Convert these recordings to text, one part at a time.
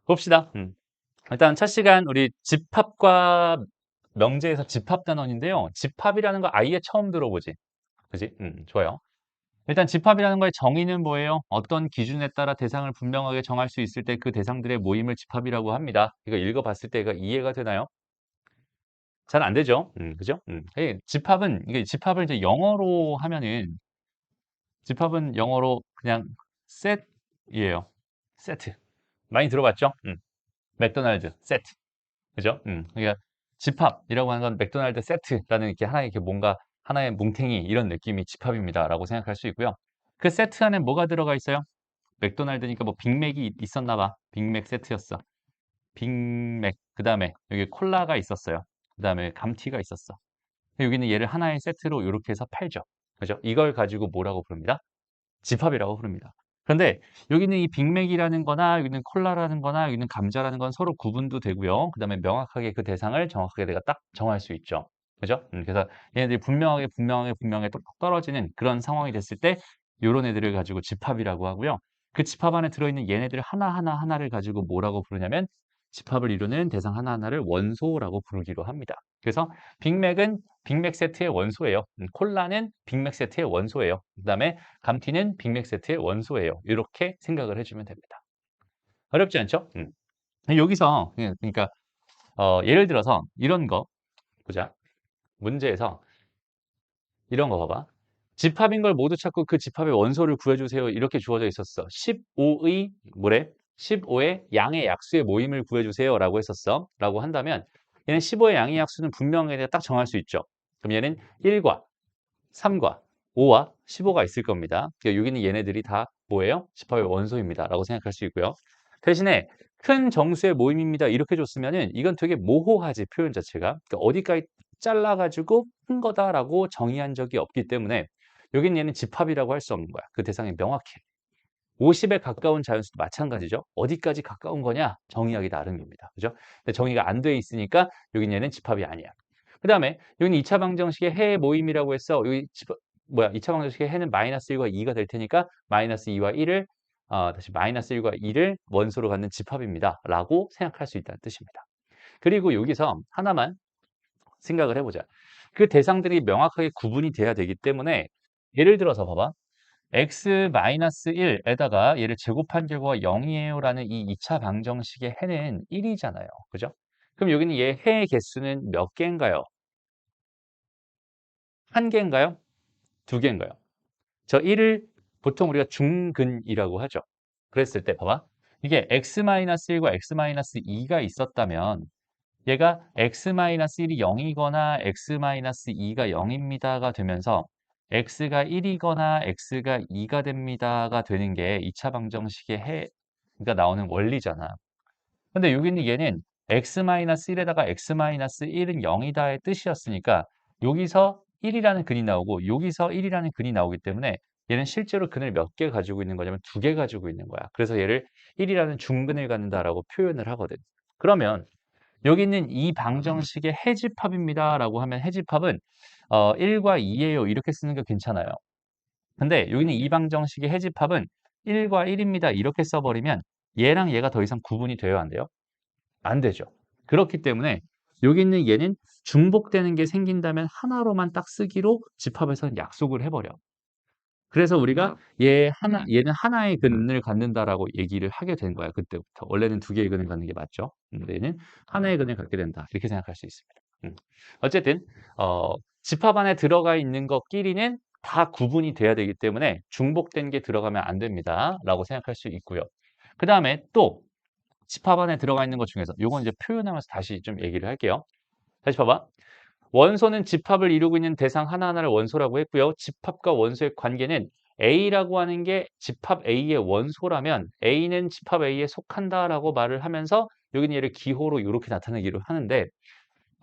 봅시다. 일단 첫 시간 우리 집합과 명제에서 집합 단원인데요. 집합이라는 거 아예 처음 들어보지. 그지? 좋아요. 일단 집합이라는 거의 정의는 뭐예요? 어떤 기준에 따라 대상을 분명하게 정할 수 있을 때 그 대상들의 모임을 집합이라고 합니다. 이거 읽어봤을 때 이거 이해가 되나요? 잘 안 되죠? 그죠? 집합은, 이게 집합을 이제 영어로 하면은, 집합은 영어로 그냥 set이에요. 세트. 많이 들어봤죠? 맥도날드, 세트. 그죠? 그러니까 집합이라고 하는 건 맥도날드 세트라는 이렇게 하나의 이렇게 뭔가 하나의 뭉탱이 이런 느낌이 집합입니다라고 생각할 수 있고요. 그 세트 안에 뭐가 들어가 있어요? 맥도날드니까 뭐 빅맥이 있었나 봐. 빅맥 세트였어. 빅맥. 그다음에 여기 콜라가 있었어요. 그다음에 감튀가 있었어. 여기는 얘를 하나의 세트로 이렇게 해서 팔죠. 그죠? 이걸 가지고 뭐라고 부릅니다? 집합이라고 부릅니다. 그런데 여기는 이 빅맥이라는 거나 여기는 콜라라는 거나 여기는 감자라는 건 서로 구분도 되고요. 그다음에 명확하게 그 대상을 정확하게 내가 딱 정할 수 있죠. 그죠? 그래서 얘네들이 분명하게 똑 떨어지는 그런 상황이 됐을 때 요런 애들을 가지고 집합이라고 하고요. 그 집합 안에 들어있는 얘네들 하나를 가지고 뭐라고 부르냐면 집합을 이루는 대상 하나하나를 원소라고 부르기로 합니다. 그래서 빅맥은 빅맥 세트의 원소예요. 콜라는 빅맥 세트의 원소예요. 그다음에 감튀는 빅맥 세트의 원소예요. 이렇게 생각을 해주면 됩니다. 어렵지 않죠? 여기서 그러니까 예를 들어서 이런 거 보자. 문제에서 이런 거 봐봐. 집합인 걸 모두 찾고 그 집합의 원소를 구해주세요. 이렇게 주어져 있었어. 15의 뭐래? 15의 양의 약수의 모임을 구해주세요. 라고 했었어. 라고 한다면 얘는 15의 양의 약수는 분명하게 딱 정할 수 있죠. 그럼 얘는 1과 3과 5와 15가 있을 겁니다. 그러니까 여기는 얘네들이 다 뭐예요? 집합의 원소입니다. 라고 생각할 수 있고요. 대신에 큰 정수의 모임입니다. 이렇게 줬으면은 이건 되게 모호하지, 표현 자체가. 그러니까 어디까지 잘라가지고 큰 거다라고 정의한 적이 없기 때문에 여긴 얘는 집합이라고 할 수 없는 거야. 그 대상이 명확해. 50에 가까운 자연수도 마찬가지죠. 어디까지 가까운 거냐? 정의하기 나름입니다. 그죠? 근데 정의가 안 돼 있으니까 여긴 얘는 집합이 아니야. 그 다음에 여기는 2차 방정식의 해 모임이라고 했어. 여기 2차 방정식의 해는 마이너스 1과 2가 될 테니까 마이너스 2와 1을 다시 마이너스 1과 2를 원소로 갖는 집합입니다. 라고 생각할 수 있다는 뜻입니다. 그리고 여기서 하나만 생각을 해보자. 그 대상들이 명확하게 구분이 돼야 되기 때문에 예를 들어서 봐봐. x-1에다가 얘를 제곱한 결과가 0이에요 라는 이 2차 방정식의 해는 1이잖아요. 그죠? 그럼 여기는 얘 해의 개수는 몇 개인가요? 한 개인가요? 두 개인가요? 저 1을 보통 우리가 중근이라고 하죠. 그랬을 때 봐봐. 이게 x-1과 x-2가 있었다면 얘가 x-1이 0이거나 x-2가 0입니다가 되면서 x가 1이거나 x가 2가 됩니다가 되는 게 2차 방정식의 해가 나오는 원리잖아. 근데 여기는 얘는 x-1에다가 x-1은 0이다의 뜻이었으니까 여기서 1이라는 근이 나오고 여기서 1이라는 근이 나오기 때문에 얘는 실제로 근을 몇 개 가지고 있는 거냐면 두 개 가지고 있는 거야. 그래서 얘를 1이라는 중근을 갖는다라고 표현을 하거든. 그러면 여기 있는 이 방정식의 해집합입니다라고 하면 해집합은 1과 2예요. 이렇게 쓰는 게 괜찮아요. 근데 여기 있는 이 방정식의 해집합은 1과 1입니다. 이렇게 써버리면 얘랑 얘가 더 이상 구분이 돼요? 안 돼요? 안 되죠. 그렇기 때문에 여기 있는 얘는 중복되는 게 생긴다면 하나로만 딱 쓰기로 집합에서는 약속을 해버려. 그래서 우리가 얘는 하나의 근을 갖는다라고 얘기를 하게 된 거야. 그때부터. 원래는 두 개의 근을 갖는 게 맞죠. 근데 얘는 하나의 근을 갖게 된다. 이렇게 생각할 수 있습니다. 어쨌든 집합 안에 들어가 있는 것끼리는 다 구분이 돼야 되기 때문에 중복된 게 들어가면 안 됩니다. 라고 생각할 수 있고요. 그 다음에 또 집합 안에 들어가 있는 것 중에서 요건 이제 표현하면서 다시 좀 얘기를 할게요. 다시 봐봐. 원소는 집합을 이루고 있는 대상 하나하나를 원소라고 했고요. 집합과 원소의 관계는 A라고 하는 게 집합 A의 원소라면 A는 집합 A에 속한다라고 말을 하면서 여기는 얘를 기호로 이렇게 나타내기로 하는데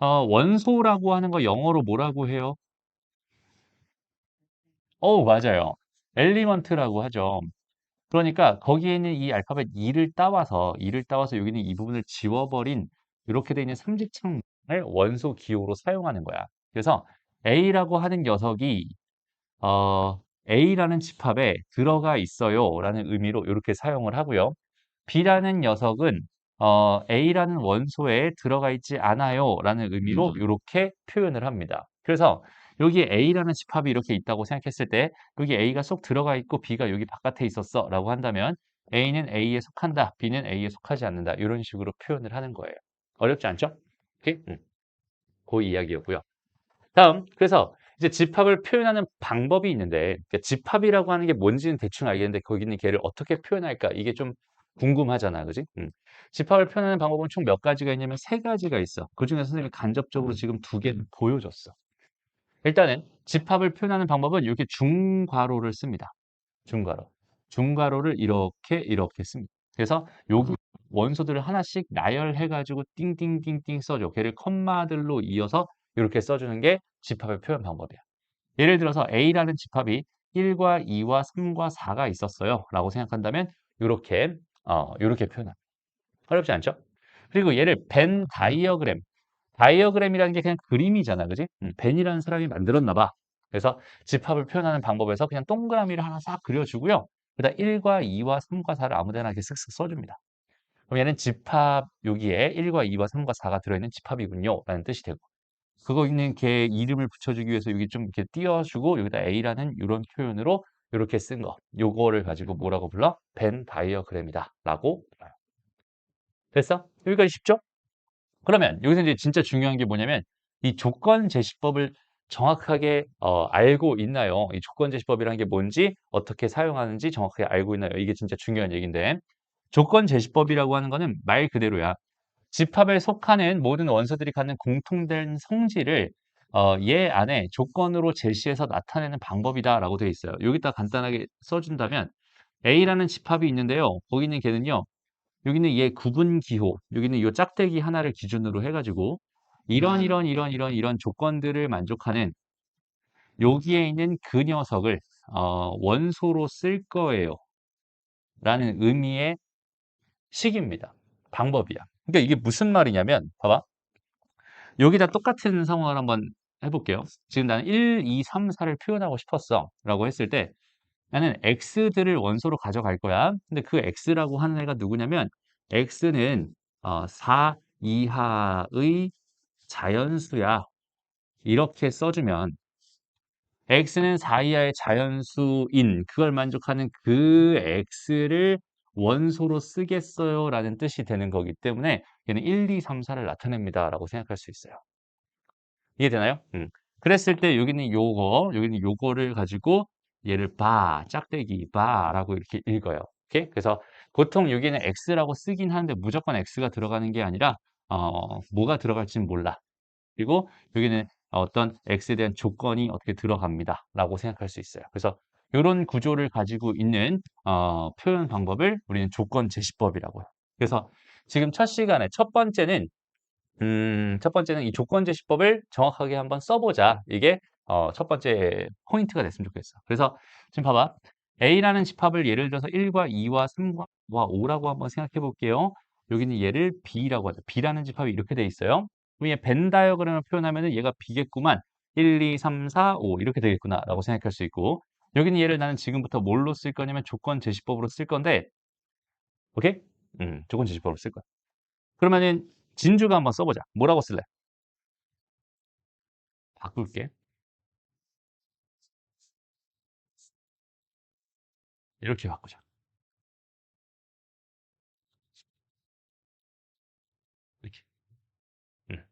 원소라고 하는 거 영어로 뭐라고 해요? 맞아요. 엘리먼트라고 하죠. 그러니까 거기에 있는 이 알파벳 E를 따와서 여기는 이 부분을 지워버린 이렇게 되어 있는 삼직창을 원소 기호로 사용하는 거야. 그래서 A라고 하는 녀석이 A라는 집합에 들어가 있어요 라는 의미로 이렇게 사용을 하고요. B라는 녀석은 A라는 원소에 들어가 있지 않아요 라는 의미로 이렇게 표현을 합니다. 그래서 여기 A라는 집합이 이렇게 있다고 생각했을 때 여기 A가 쏙 들어가 있고 B가 여기 바깥에 있었어 라고 한다면 A는 A에 속한다, B는 A에 속하지 않는다 이런 식으로 표현을 하는 거예요. 어렵지 않죠? 오케이? 그 이야기였고요. 다음, 그래서 이제 집합을 표현하는 방법이 있는데 그러니까 집합이라고 하는 게 뭔지는 대충 알겠는데 거기는 걔를 어떻게 표현할까 이게 좀 궁금하잖아, 그지? 집합을 표현하는 방법은 총 몇 가지가 있냐면 세 가지가 있어. 그중에 선생님이 간접적으로 지금 두 개는 보여줬어. 일단은 집합을 표현하는 방법은 이렇게 중괄호를 씁니다. 중괄호. 중괄호를 이렇게 씁니다. 그래서 여기 원소들을 하나씩 나열해가지고 띵띵띵띵 써줘. 걔를 컴마들로 이어서 이렇게 써주는 게 집합의 표현 방법이야. 예를 들어서 A라는 집합이 1과 2와 3과 4가 있었어요. 라고 생각한다면 이렇게 표현합니다. 어렵지 않죠? 그리고 얘를 벤 다이어그램. 다이어그램이라는 게 그냥 그림이잖아. 그지? 벤이라는 사람이 만들었나 봐. 그래서 집합을 표현하는 방법에서 그냥 동그라미를 하나 싹 그려주고요. 그다음 1과 2와 3과 4를 아무 데나 이렇게 쓱쓱 써줍니다. 그럼 얘는 집합 여기에 1과 2와 3과 4가 들어있는 집합이군요. 라는 뜻이 되고 그거 있는 걔 이름을 붙여주기 위해서 여기 좀 이렇게 띄워주고 여기다 A라는 이런 표현으로 이렇게 쓴 거. 요거를 가지고 뭐라고 불러? 벤 다이어그램이다. 라고 불러요. 됐어? 여기까지 쉽죠? 그러면 여기서 이제 진짜 중요한 게 뭐냐면 이 조건 제시법을 정확하게 알고 있나요? 이 조건 제시법이라는 게 뭔지 어떻게 사용하는지 정확하게 알고 있나요? 이게 진짜 중요한 얘기인데 조건 제시법이라고 하는 거는 말 그대로야. 집합에 속하는 모든 원소들이 갖는 공통된 성질을 얘 안에 조건으로 제시해서 나타내는 방법이다라고 되어 있어요. 여기다 간단하게 써준다면 A라는 집합이 있는데요. 거기 있는 걔는요. 여기는 얘 구분 기호, 여기는 이 짝대기 하나를 기준으로 해가지고 이런 조건들을 만족하는 여기에 있는 그 녀석을 원소로 쓸 거예요. 라는 의미의 식입니다. 방법이야. 그러니까 이게 무슨 말이냐면 봐봐. 여기다 똑같은 상황을 한번 해볼게요. 지금 나는 1, 2, 3, 4를 표현하고 싶었어. 라고 했을 때 나는 x들을 원소로 가져갈 거야. 근데 그 x라고 하는 애가 누구냐면 x는 4 이하의 자연수야. 이렇게 써주면 x는 4 이하의 자연수인 그걸 만족하는 그 x를 원소로 쓰겠어요 라는 뜻이 되는 거기 때문에 얘는 1, 2, 3, 4를 나타냅니다 라고 생각할 수 있어요. 이해되나요? 그랬을 때 여기는 요거를 가지고 얘를 짝대기 바라고 이렇게 읽어요. 오케이? 그래서 보통 여기는 x라고 쓰긴 하는데 무조건 x가 들어가는 게 아니라 뭐가 들어갈지는 몰라. 그리고 여기는 어떤 x에 대한 조건이 어떻게 들어갑니다. 라고 생각할 수 있어요. 그래서 이런 구조를 가지고 있는 표현 방법을 우리는 조건 제시법이라고 해요. 그래서 지금 첫 번째는 이 조건 제시법을 정확하게 한번 써보자. 이게 첫 번째 포인트가 됐으면 좋겠어. 그래서 지금 봐봐. A라는 집합을 예를 들어서 1과 2와 3과 5라고 한번 생각해 볼게요. 여기는 얘를 B라고 하죠. B라는 집합이 이렇게 돼 있어요. 그럼 얘 벤 다이어그램을 표현하면 얘가 B겠구만. 1, 2, 3, 4, 5 이렇게 되겠구나 라고 생각할 수 있고 여기는 얘를 나는 지금부터 뭘로 쓸 거냐면 조건 제시법으로 쓸 건데 오케이? 조건 제시법으로 쓸 거야. 그러면은 진주가 한번 써보자. 뭐라고 쓸래? 바꿀게. 이렇게 바꾸자. 이렇게. 음.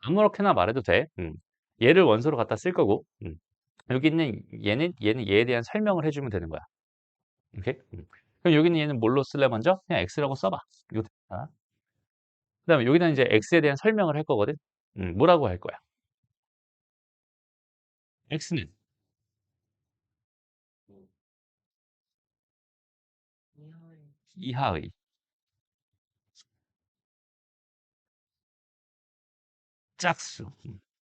아무렇게나 말해도 돼. 얘를 원소로 갖다 쓸 거고, 여기 있는 얘는 얘에 대한 설명을 해주면 되는 거야. 오케이? 그럼 여기 있는 얘는 뭘로 쓸래 먼저? 그냥 x라고 써봐. 이거 됐다. 그다음에 여기는 이제 x에 대한 설명을 할 거거든. 뭐라고 할 거야? x는 이하의 짝수.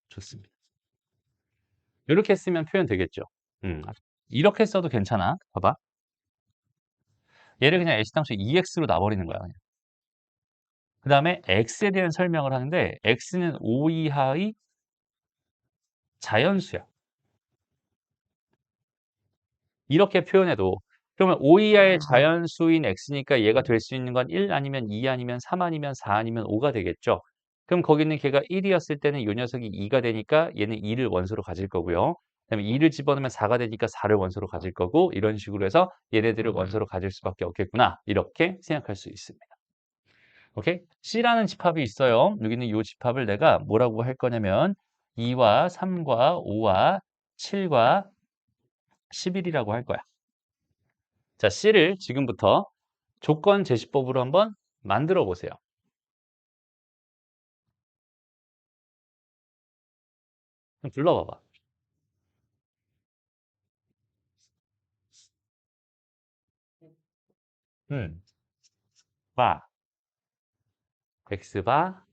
좋습니다. 이렇게 쓰면 표현 되겠죠. 이렇게 써도 괜찮아. 봐봐. 얘를 그냥 애시당초 EX로 놔버리는 거야. 그냥. 그 다음에 X에 대한 설명을 하는데 X는 5 이하의 자연수야. 이렇게 표현해도 그러면 5 이하의 자연수인 x니까 얘가 될 수 있는 건 1 아니면 2 아니면 3 아니면 4 아니면 5가 되겠죠. 그럼 거기는 걔가 1이었을 때는 요 녀석이 2가 되니까 얘는 2를 원소로 가질 거고요. 그다음에 2를 집어넣으면 4가 되니까 4를 원소로 가질 거고 이런 식으로 해서 얘네들을 원소로 가질 수밖에 없겠구나. 이렇게 생각할 수 있습니다. 오케이? C라는 집합이 있어요. 여기는 이 집합을 내가 뭐라고 할 거냐면 2와 3과 5와 7과 11이라고 할 거야. 자, C를 지금부터 조건 제시법으로 한번 만들어 보세요. 그럼 불러봐봐. 음, 바, X바,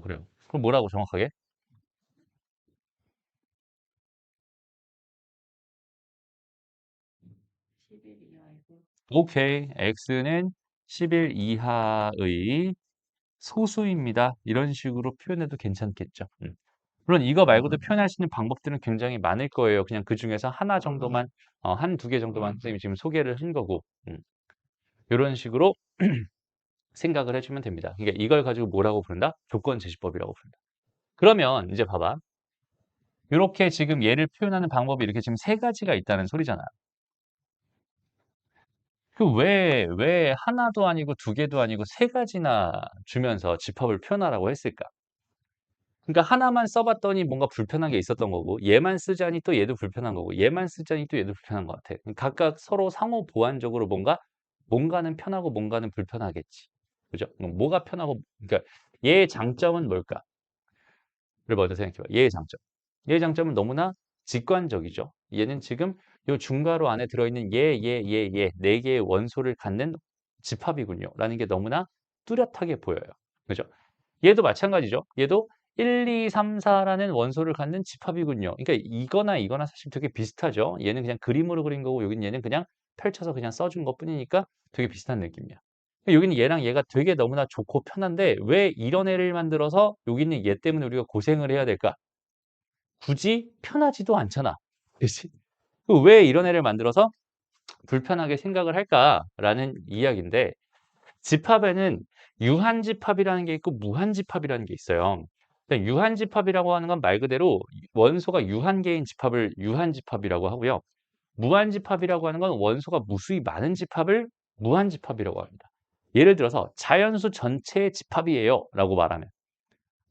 그래요. 그럼 뭐라고 정확하게? 오케이. X는 10일 이하의 소수입니다. 이런 식으로 표현해도 괜찮겠죠. 물론 이거 말고도 표현할 수 있는 방법들은 굉장히 많을 거예요. 그냥 그 중에서 하나 정도만, 한 두 개 정도만 선생님이 지금 소개를 한 거고, 이런 식으로 생각을 해주면 됩니다. 그러니까 이걸 가지고 뭐라고 부른다? 조건 제시법이라고 부른다. 그러면 이제 봐봐. 이렇게 지금 얘를 표현하는 방법이 이렇게 지금 세 가지가 있다는 소리잖아. 그 왜 하나도 아니고 두 개도 아니고 세 가지나 주면서 집합을 표현하라고 했을까? 그러니까 하나만 써봤더니 뭔가 불편한 게 있었던 거고 얘만 쓰자니 또 얘도 불편한 거고 얘만 쓰자니 또 얘도 불편한 것 같아. 각각 서로 상호 보완적으로 뭔가는 편하고 뭔가는 불편하겠지. 그죠? 뭐가 편하고 그러니까 얘의 장점은 뭘까? 를 먼저 생각해봐. 얘의 장점. 얘의 장점은 너무나 직관적이죠. 얘는 지금 요 중괄호 안에 들어있는 네 개의 원소를 갖는 집합이군요. 라는 게 너무나 뚜렷하게 보여요. 그죠? 얘도 마찬가지죠. 얘도 1, 2, 3, 4라는 원소를 갖는 집합이군요. 그러니까 이거나 사실 되게 비슷하죠. 얘는 그냥 그림으로 그린 거고 여긴 얘는 그냥 펼쳐서 그냥 써준 것 뿐이니까 되게 비슷한 느낌이야. 여기는 얘랑 얘가 되게 너무나 좋고 편한데 왜 이런 애를 만들어서 여기 있는 얘 때문에 우리가 고생을 해야 될까? 굳이 편하지도 않잖아. 그치? 왜 이런 애를 만들어서 불편하게 생각을 할까라는 이야기인데 집합에는 유한집합이라는 게 있고 무한집합이라는 게 있어요. 유한집합이라고 하는 건 말 그대로 원소가 유한개인 집합을 유한집합이라고 하고요. 무한집합이라고 하는 건 원소가 무수히 많은 집합을 무한집합이라고 합니다. 예를 들어서 자연수 전체의 집합이에요 라고 말하면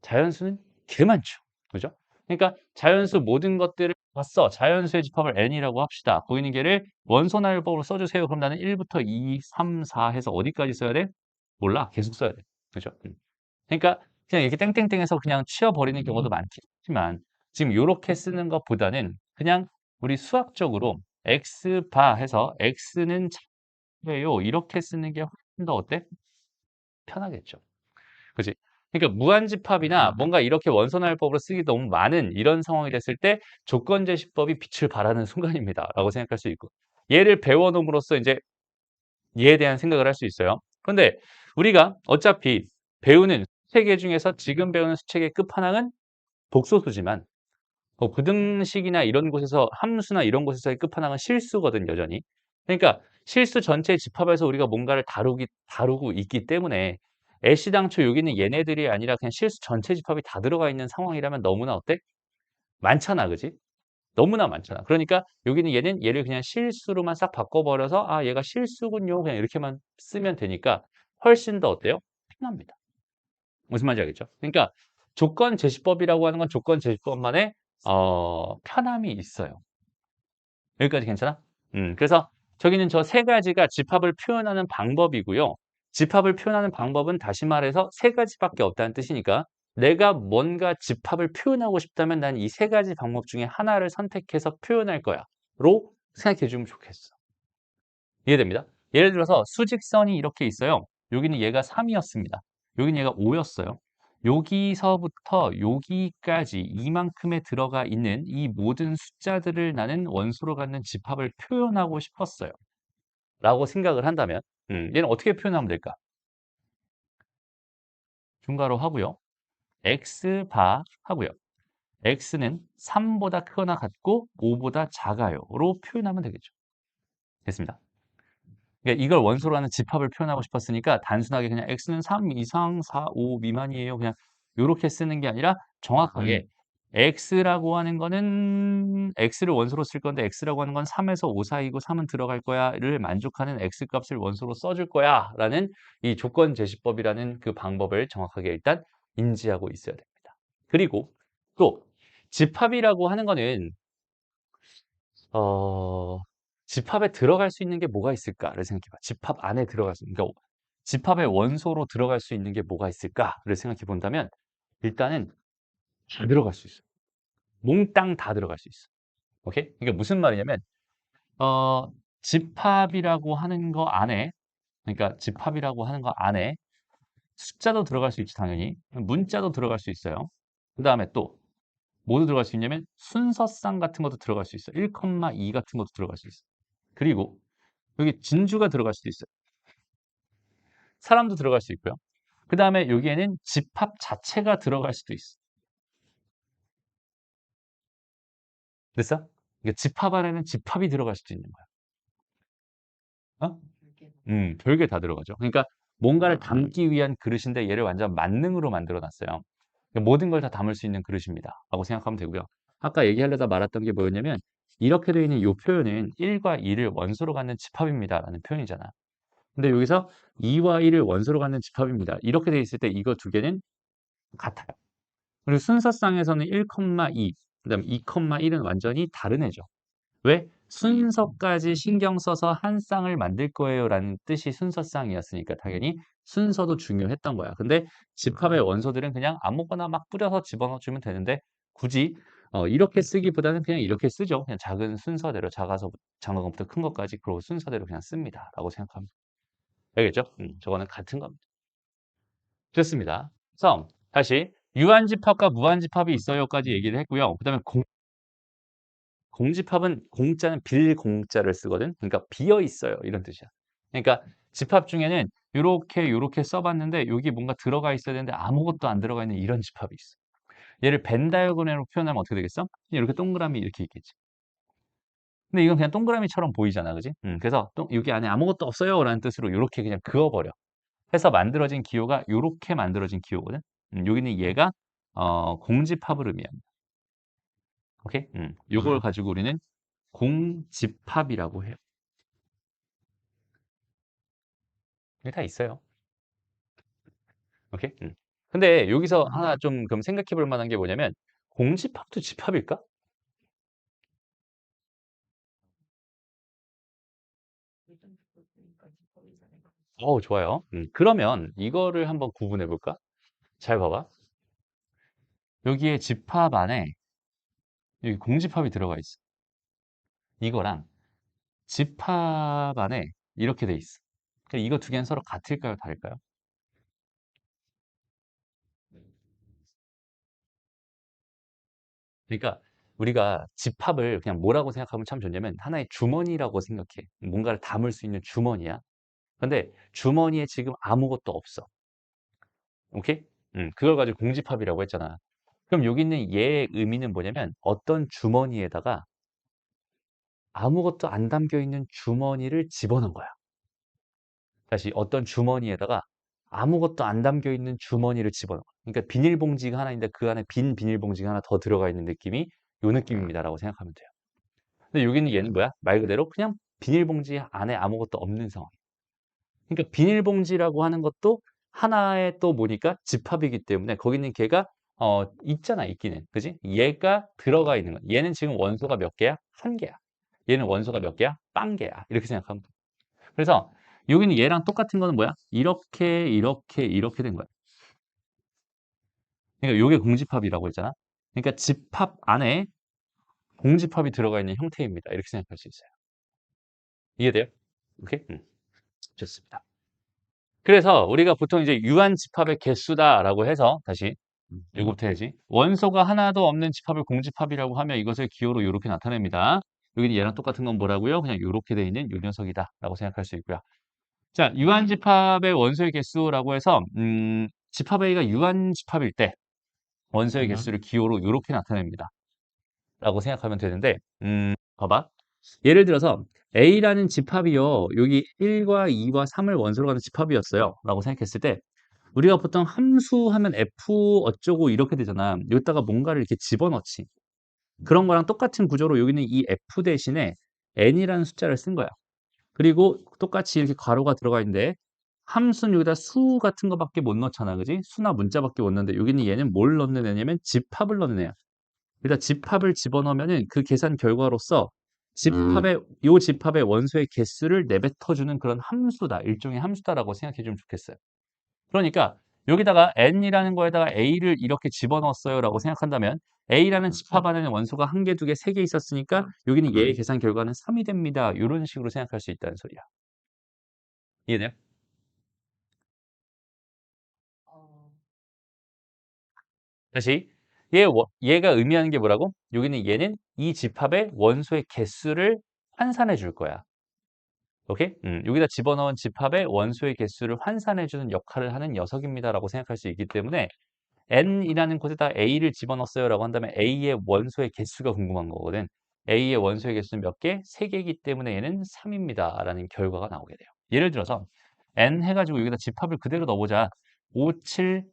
자연수는 개 많죠. 그죠? 그러니까 자연수 모든 것들을 봤어. 자연수의 집합을 n이라고 합시다. 보이는 게를 원소나열법으로 써주세요. 그럼 나는 1부터 2, 3, 4 해서 어디까지 써야 돼? 몰라. 계속 써야 돼. 그죠? 그러니까 그냥 이렇게 땡땡땡해서 그냥 치워버리는 경우도 많지만 지금 이렇게 쓰는 것보다는 그냥 우리 수학적으로 x바 해서 x는 차예요. 이렇게 쓰는 게 훨씬 더 어때? 편하겠죠. 그지? 그러니까 무한집합이나 뭔가 이렇게 원소나열법으로 쓰기 너무 많은 이런 상황이 됐을 때 조건제시법이 빛을 발하는 순간입니다. 라고 생각할 수 있고 얘를 배워놓음으로써 이제 얘에 대한 생각을 할 수 있어요. 그런데 우리가 어차피 배우는 수체계 중에서 지금 배우는 수체계 끝판왕은 독소수지만 부등식이나 이런 곳에서 함수나 이런 곳에서의 끝판왕은 실수거든 여전히. 그러니까 실수 전체의 집합에서 우리가 뭔가를 다루고 있기 때문에 애시당초 여기는 얘네들이 아니라 그냥 실수 전체 집합이 다 들어가 있는 상황이라면 너무나 어때? 많잖아, 그지? 너무나 많잖아. 그러니까 여기는 얘를 그냥 실수로만 싹 바꿔버려서 아 얘가 실수군요. 그냥 이렇게만 쓰면 되니까 훨씬 더 어때요? 편합니다. 무슨 말인지 알겠죠? 그러니까 조건 제시법이라고 하는 건 조건 제시법만의 편함이 있어요. 여기까지 괜찮아? 그래서 저기는 저 세 가지가 집합을 표현하는 방법이고요. 집합을 표현하는 방법은 다시 말해서 세 가지밖에 없다는 뜻이니까 내가 뭔가 집합을 표현하고 싶다면 난 이 세 가지 방법 중에 하나를 선택해서 표현할 거야. 로 생각해 주면 좋겠어. 이해됩니다? 예를 들어서 수직선이 이렇게 있어요. 여기는 얘가 3이었습니다. 여기는 얘가 5였어요. 여기서부터 여기까지 이만큼에 들어가 있는 이 모든 숫자들을 나는 원소로 갖는 집합을 표현하고 싶었어요. 라고 생각을 한다면 얘는 어떻게 표현하면 될까? 중괄호 하고요. x바 하고요. x는 3보다 크거나 같고 5보다 작아요로 표현하면 되겠죠. 됐습니다. 그러니까 이걸 원소로 하는 집합을 표현하고 싶었으니까 단순하게 그냥 x는 3 이상 4, 5 미만이에요. 그냥 요렇게 쓰는 게 아니라 정확하게 x라고 하는 거는 x를 원소로 쓸 건데 x라고 하는 건 3에서 5 사이고 3은 들어갈 거야를 만족하는 x 값을 원소로 써줄 거야라는 이 조건 제시법이라는 그 방법을 정확하게 일단 인지하고 있어야 됩니다. 그리고 또 집합이라고 하는 거는 어, 집합에 들어갈 수 있는 게 뭐가 있을까를 생각해 봐. 집합 안에 들어갈 수 있는, 그러니까 집합의 원소로 들어갈 수 있는 게 뭐가 있을까를 생각해 본다면 일단은 다 들어갈 수 있어. 몽땅 다 들어갈 수 있어. 오케이? 이게 무슨 말이냐면 집합이라고 하는 거 안에, 그러니까 집합이라고 하는 거 안에 숫자도 들어갈 수 있지 당연히. 문자도 들어갈 수 있어요. 그다음에 또 뭐도 들어갈 수 있냐면 순서상 같은 것도 들어갈 수 있어. 1,2 같은 것도 들어갈 수 있어. 그리고 여기 진주가 들어갈 수도 있어요. 사람도 들어갈 수 있고요. 그 다음에 여기에는 집합 자체가 들어갈 수도 있어. 됐어? 그러니까 집합 안에는 집합이 들어갈 수도 있는 거야. 어? 별게 다 들어가죠. 그러니까 뭔가를 담기 위한 그릇인데 얘를 완전 만능으로 만들어 놨어요. 그러니까 모든 걸 다 담을 수 있는 그릇입니다. 라고 생각하면 되고요. 아까 얘기하려다 말았던 게 뭐였냐면 이렇게 되어 있는 이 표현은 1과 2를 원소로 갖는 집합입니다. 라는 표현이잖아. 근데 여기서 2와 1을 원소로 갖는 집합입니다. 이렇게 돼 있을 때 이거 두 개는 같아요. 그리고 순서상에서는 1,2, 그다음 2,1은 완전히 다른 애죠. 왜? 순서까지 신경 써서 한 쌍을 만들 거예요라는 뜻이 순서상이었으니까 당연히 순서도 중요했던 거야. 근데 집합의 원소들은 그냥 아무거나 막 뿌려서 집어넣어 주면 되는데 굳이 이렇게 쓰기보다는 그냥 이렇게 쓰죠. 그냥 작은 순서대로 작은 것부터 큰 것까지 그리고 순서대로 그냥 씁니다라고 생각합니다. 알겠죠? 저거는 같은 겁니다. 좋습니다. 그래서 다시 유한집합과 무한집합이 있어요까지 얘기를 했고요. 그다음에 공집합은 공자는 빌공자를 쓰거든. 그러니까 비어 있어요. 이런 뜻이야. 그러니까 집합 중에는 요렇게 써봤는데 여기 뭔가 들어가 있어야 되는데 아무것도 안 들어가 있는 이런 집합이 있어. 얘를 벤 다이어그램으로 표현하면 어떻게 되겠어? 이렇게 동그라미 이렇게 있겠지. 근데 이건 그냥 동그라미처럼 보이잖아, 그지? 그래서 여기 안에 아무것도 없어요라는 뜻으로 이렇게 그냥 그어버려. 해서 만들어진 기호가 요렇게 만들어진 기호거든. 여기는 얘가 공집합을 의미합니다. 오케이? 요걸 가지고 우리는 공집합이라고 해요. 이게 다 있어요. 오케이? 근데 여기서 하나 좀 그럼 생각해 볼 만한 게 뭐냐면 공집합도 집합일까? 좋아요. 그러면 이거를 한번 구분해 볼까? 잘 봐봐. 여기에 집합 안에 여기 공집합이 들어가 있어. 이거랑 집합 안에 이렇게 돼 있어. 그러니까 이거 두 개는 서로 같을까요, 다를까요? 그러니까 우리가 집합을 그냥 뭐라고 생각하면 참 좋냐면 하나의 주머니라고 생각해. 뭔가를 담을 수 있는 주머니야. 근데 주머니에 지금 아무것도 없어. 오케이? 그걸 가지고 공집합이라고 했잖아. 그럼 여기 있는 얘의 의미는 뭐냐면 어떤 주머니에다가 아무것도 안 담겨 있는 주머니를 집어넣은 거야. 다시 어떤 주머니에다가 아무것도 안 담겨 있는 주머니를 집어넣어. 그러니까 비닐봉지가 하나 있는데 그 안에 빈 비닐봉지가 하나 더 들어가 있는 느낌이 요 느낌입니다라고 생각하면 돼요. 근데 여기는 얘는 뭐야? 말 그대로 그냥 비닐봉지 안에 아무것도 없는 상황. 그러니까 비닐봉지라고 하는 것도 하나의 또 뭐니까 집합이기 때문에 거기는 걔가 있잖아 있기는 그지? 얘가 들어가 있는 거. 얘는 지금 원소가 몇 개야? 한 개야. 얘는 원소가 몇 개야? 빵 개야. 이렇게 생각하면 돼. 그래서 여기는 얘랑 똑같은 거는 뭐야? 이렇게 된 거야. 그러니까 요게 공집합이라고 했잖아. 그러니까 집합 안에 공집합이 들어가 있는 형태입니다. 이렇게 생각할 수 있어요. 이해돼요? 오케이? 좋습니다. 그래서 우리가 보통 이제 유한 집합의 개수다라고 해서 다시 이거부터 해야지. 원소가 하나도 없는 집합을 공집합이라고 하면 이것을 기호로 이렇게 나타냅니다. 여기는 얘랑 똑같은 건 뭐라고요? 그냥 이렇게 돼 있는 요 녀석이다라고 생각할 수 있고요. 자, 유한 집합의 원소의 개수라고 해서 집합 A가 유한 집합일 때 원소의 개수를 기호로 이렇게 나타냅니다. 라고 생각하면 되는데, 봐봐. 예를 들어서 A라는 집합이요. 여기 1과 2와 3을 원소로 가는 집합이었어요. 라고 생각했을 때 우리가 보통 함수 하면 F 어쩌고 이렇게 되잖아. 여기다가 뭔가를 이렇게 집어넣지. 그런 거랑 똑같은 구조로 여기는 이 F 대신에 N이라는 숫자를 쓴 거야. 그리고 똑같이 이렇게 괄호가 들어가 있는데 함수는 여기다 수 같은 거밖에 못 넣잖아. 그지? 수나 문자밖에 못 넣는데 여기는 얘는 뭘 넣는 애냐면 집합을 넣는 애야. 일단 집합을 집어넣으면은 그 계산 결과로서 요 집합의 원소의 개수를 내뱉어주는 그런 함수다. 일종의 함수다라고 생각해 주면 좋겠어요. 그러니까 여기다가 n이라는 거에다가 a를 이렇게 집어넣었어요라고 생각한다면 a라는 집합 안에는 원소가 한 개, 두 개, 세 개 있었으니까 여기는 얘의 계산 결과는 3이 됩니다. 이런 식으로 생각할 수 있다는 소리야. 이해돼요? 다시 얘가 의미하는 게 뭐라고? 여기는 얘는 이 집합의 원소의 개수를 환산해 줄 거야. 오케이? 여기다 집어넣은 집합의 원소의 개수를 환산해 주는 역할을 하는 녀석입니다라고 생각할 수 있기 때문에 n이라는 곳에다 a를 집어넣었어요라고 한다면 a의 원소의 개수가 궁금한 거거든. a의 원소의 개수는 몇 개? 3개이기 때문에 얘는 3입니다라는 결과가 나오게 돼요. 예를 들어서 n 해가지고 여기다 집합을 그대로 넣어보자. 5, 7,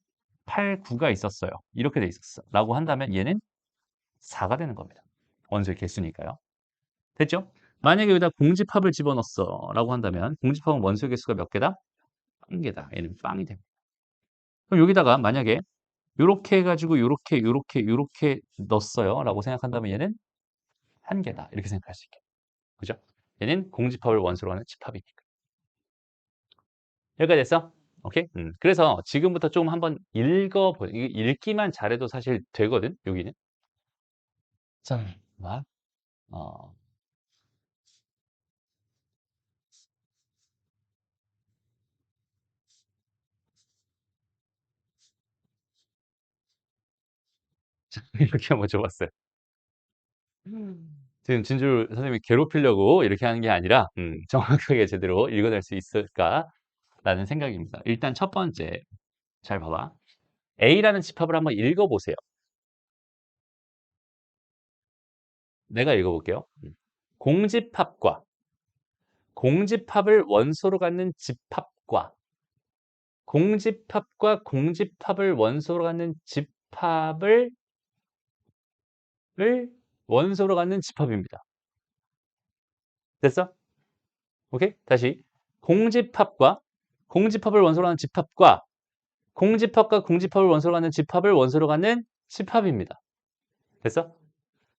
8, 9가 있었어요. 이렇게 돼 있었어. 라고 한다면 얘는 4가 되는 겁니다. 원소의 개수니까요. 됐죠? 만약에 여기다 공집합을 집어넣었어 라고 한다면 공집합은 원소의 개수가 몇 개다? 1개다. 얘는 빵이 됩니다. 그럼 여기다가 만약에 요렇게 해가지고 요렇게 넣었어요 라고 생각한다면 얘는 1개다. 이렇게 생각할 수 있게. 그죠? 얘는 공집합을 원소로 하는 집합이니까. 여기까지 됐어? 오케이? 그래서 지금부터 좀 한번 읽어보, 읽기만 잘해도 사실 되거든, 여기는. 자, 막, 어, 이렇게 한번 줘봤어요. 지금 진주 선생님이 괴롭히려고 이렇게 하는 게 아니라, 정확하게 제대로 읽어낼 수 있을까라는 생각입니다. 일단 첫 번째, 잘 봐봐. A라는 집합을 한번 읽어보세요. 내가 읽어볼게요. 공집합과 공집합을 원소로 갖는 집합과 공집합을 원소로 갖는 집합을 원소로 갖는 집합입니다. 됐어? 오케이? 다시. 공집합과 공집합을 원소로 갖는 집합과 공집합을 원소로 갖는 집합을 원소로 갖는 집합입니다. 됐어?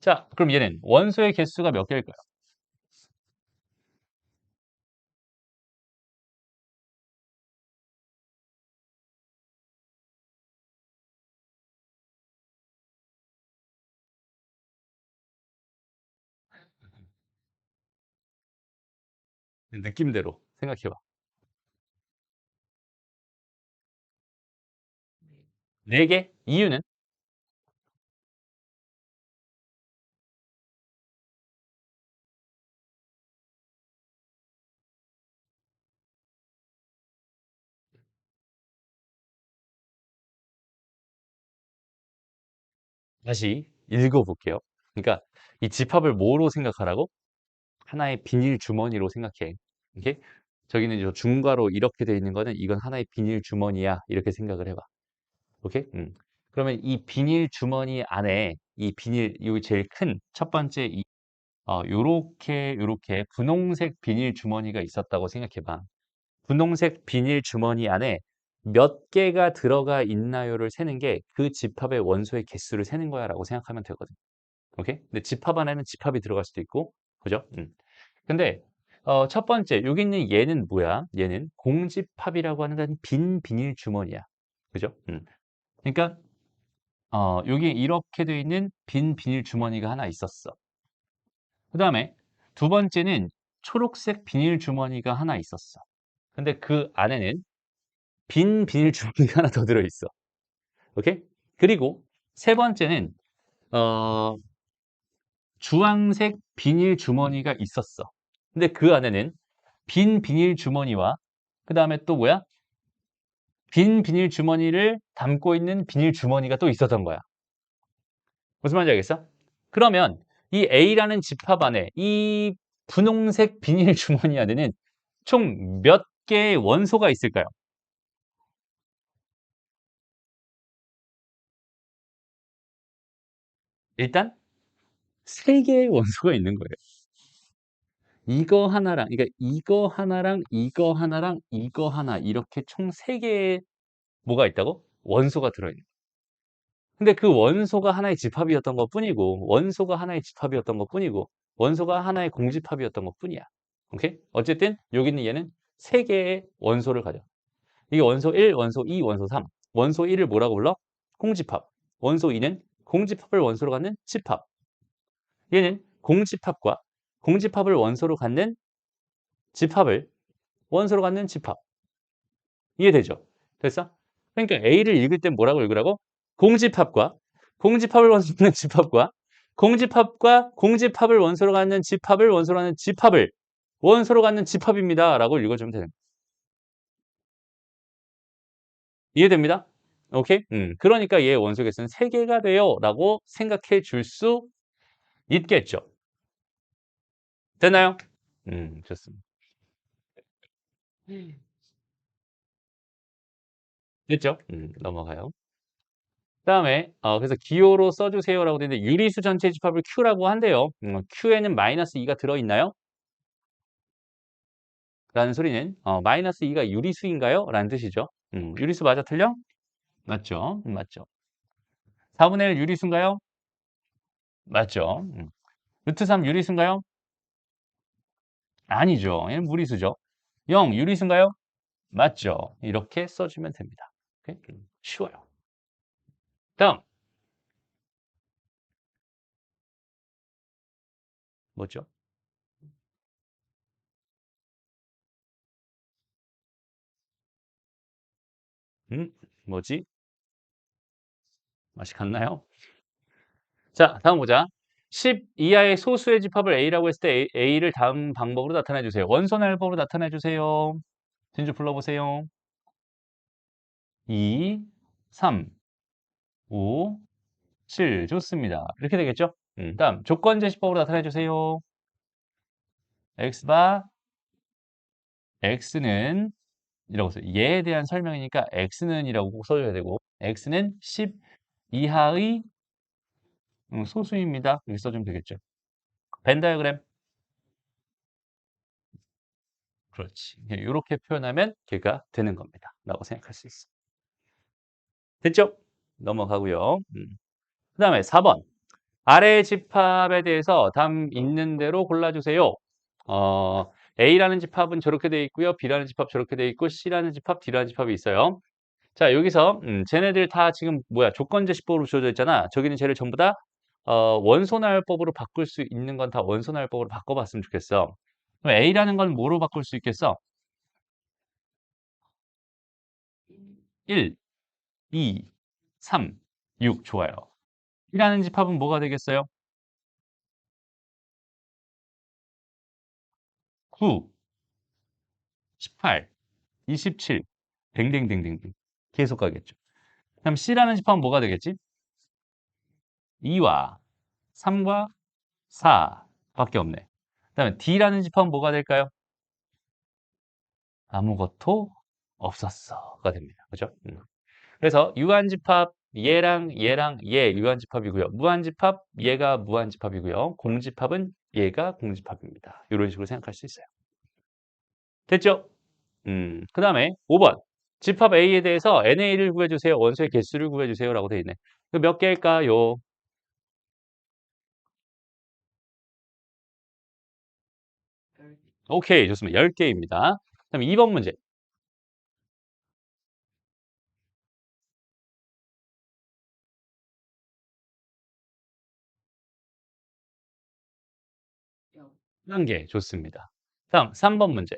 자, 그럼 얘는 원소의 개수가 몇 개일까요? 느낌대로 생각해봐. 4개? 이유는? 다시 읽어볼게요. 그러니까 이 집합을 뭐로 생각하라고? 하나의 비닐 주머니로 생각해. 오케이? 저기는 저 중괄호 이렇게 돼 있는 거는 이건 하나의 비닐 주머니야. 이렇게 생각을 해봐. 오케이? 그러면 이 비닐 주머니 안에 이 비닐, 여기 제일 큰 첫 번째 요렇게 분홍색 비닐 주머니가 있었다고 생각해봐. 분홍색 비닐 주머니 안에 몇 개가 들어가 있나요를 세는 게 그 집합의 원소의 개수를 세는 거야 라고 생각하면 되거든. 오케이? 근데 집합 안에는 집합이 들어갈 수도 있고, 그죠? 근데 첫 번째 여기 있는 얘는 뭐야? 얘는 공집합이라고 하는 건 빈 비닐 주머니야. 그죠? 그러니까 여기 이렇게 되어 있는 빈 비닐 주머니가 하나 있었어. 그 다음에 두 번째는 초록색 비닐 주머니가 하나 있었어. 근데 그 안에는 빈 비닐 주머니가 하나 더 들어있어. 오케이? 그리고 세 번째는 어, 주황색 비닐 주머니가 있었어. 근데 그 안에는 빈 비닐 주머니와 그 다음에 또 뭐야? 빈 비닐 주머니를 담고 있는 비닐 주머니가 또 있었던 거야. 무슨 말인지 알겠어? 그러면 이 A라는 집합 안에 이 분홍색 비닐 주머니 안에는 총 몇 개의 원소가 있을까요? 일단 세 개의 원소가 있는 거예요. 이거 하나랑, 그러니까 이거 하나랑 이거 하나랑 이거 하나 이렇게 총 세 개의 뭐가 있다고? 원소가 들어있는. 근데 그 원소가 하나의 집합이었던 것뿐이고 원소가 하나의 집합이었던 것뿐이고 원소가 하나의 공집합이었던 것뿐이야. 오케이? 어쨌든 여기 있는 얘는 세 개의 원소를 가져. 이게 원소 1, 원소 2, 원소 3. 원소 1을 뭐라고 불러? 공집합. 원소 2는 공집합을 원소로 갖는 집합. 얘는 공집합과 공집합을 원소로 갖는 집합을 원소로 갖는 집합. 이해되죠? 됐어? 그러니까 A를 읽을 땐 뭐라고 읽으라고? 공집합과 공집합을 원소로 갖는 집합과 공집합과 공집합을 원소로 갖는 집합을 원소로 갖는 집합을 원소로 갖는 집합입니다. 라고 읽어주면 되는 거예요. 이해됩니다? 오케이? 그러니까 얘 원소 개수는 3개가 돼요. 라고 생각해 줄 수 있겠죠. 됐나요? 좋습니다. 됐죠? 넘어가요. 그다음에 그래서 기호로 써주세요라고 되어 있는데 유리수 전체 집합을 Q라고 한대요. Q에는 마이너스 2가 들어있나요? 라는 소리는 마이너스 2가 유리수인가요? 라는 뜻이죠. 유리수 맞아 틀려? 맞죠? 맞죠. 4분의 1 유리수인가요? 맞죠. 루트 3 유리수인가요? 아니죠. 얘는 무리수죠. 0 유리수인가요? 맞죠. 이렇게 써주면 됩니다. 오케이? 쉬워요. 다음 뭐죠? 음, 뭐지? 맛이 갔나요? 자, 다음 보자. 10 이하의 소수의 집합을 A라고 했을 때 A를 다음 방법으로 나타내 주세요. 원소날법으로 나타내 주세요. 진주 불러보세요. 2, 3, 5, 7. 좋습니다. 이렇게 되겠죠? 다음 조건제시법으로 나타내 주세요. X바 X는 이라고 써요. 얘에 대한 설명이니까 X는 이라고 꼭 써줘야 되고 X는 10 이하의 소수입니다. 이렇게 써주면 되겠죠. 벤 다이어그램. 그렇지. 이렇게 표현하면 걔가 되는 겁니다. 라고 생각할 수 있어. 됐죠? 넘어가고요. 그 다음에 4번. 아래 집합에 대해서 답 있는 대로 골라주세요. A라는 집합은 저렇게 돼 있고요. B라는 집합 저렇게 돼 있고 C라는 집합, D라는 집합이 있어요. 자, 여기서 쟤네들 다 지금 뭐야 조건제시법으로 주어져 있잖아. 저기는 쟤를 전부 다 원소나열법으로 바꿀 수 있는 건 다 원소나열법으로 바꿔봤으면 좋겠어. 그럼 A라는 건 뭐로 바꿀 수 있겠어? 1, 2, 3, 6 좋아요. B라는 집합은 뭐가 되겠어요? 9, 18, 27, 댕댕댕댕댕 계속 가겠죠. 그럼 C라는 집합은 뭐가 되겠지? 2와 3과 4 밖에 없네. 그다음에 D라는 집합은 뭐가 될까요? 아무것도 없었어가 됩니다. 그죠? 그래서 유한집합 얘랑 얘랑 얘 유한집합이고요. 무한집합 얘가 무한집합이고요. 공집합은 얘가 공집합입니다. 이런 식으로 생각할 수 있어요. 됐죠? 그 다음에 5번. 집합 A에 대해서 NA를 구해주세요. 원소의 개수를 구해주세요. 라고 되어 있네. 몇 개일까요? 오케이, 좋습니다. 10개입니다. 그다음에 2번 문제. 한 개, 좋습니다. 다음 3번 문제.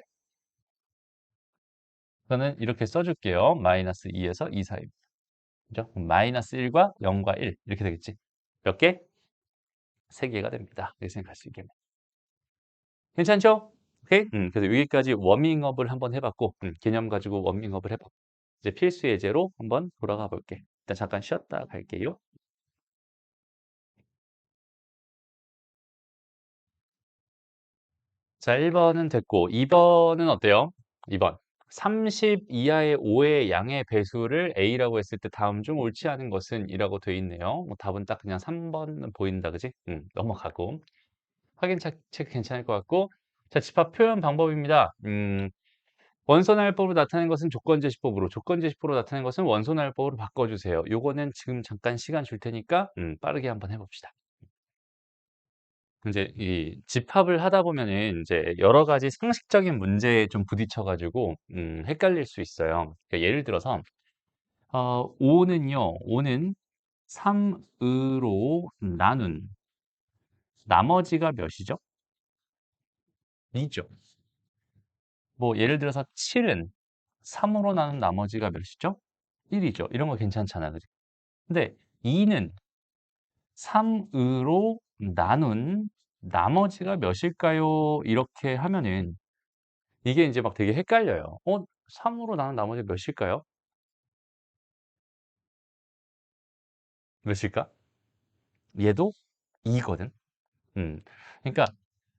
저는 이렇게 써줄게요. 마이너스 2에서 2 사이입니다. 그죠? 마이너스 1과 0과 1 이렇게 되겠지. 몇 개? 3개가 됩니다. 이렇게 생각할 수 있겠네. 괜찮죠? 오케이? 그래서 여기까지 워밍업을 한번 해봤고 개념 가지고 워밍업을 해봤고 이제 필수 예제로 한번 돌아가 볼게. 일단 잠깐 쉬었다 갈게요. 자, 1번은 됐고, 2번은 어때요? 2번. 30 이하의 5의 양의 배수를 A라고 했을 때 다음 중 옳지 않은 것은 이라고 돼 있네요. 뭐 답은 딱 그냥 3번은 보인다, 그지? 넘어가고. 확인 체크 괜찮을 것 같고. 자, 집합 표현 방법입니다. 원소날법으로 나타낸 것은 조건제시법으로, 조건제시법으로 나타낸 것은 원소날법으로 바꿔주세요. 요거는 지금 잠깐 시간 줄 테니까 빠르게 한번 해봅시다. 이제 이 집합을 하다 보면은 이제 여러 가지 상식적인 문제에 좀 부딪혀가지고 헷갈릴 수 있어요. 그러니까 예를 들어서 5는 3으로 나눈 나머지가 몇이죠? 2죠. 뭐 예를 들어서 7은 3으로 나눈 나머지가 몇이죠? 1이죠. 이런 거 괜찮잖아, 그지? 근데 2는 3으로 나눈 나머지가 몇일까요? 이렇게 하면은 이게 이제 막 되게 헷갈려요. 3으로 나눈 나머지 몇일까요? 몇일까? 얘도 2거든. 그러니까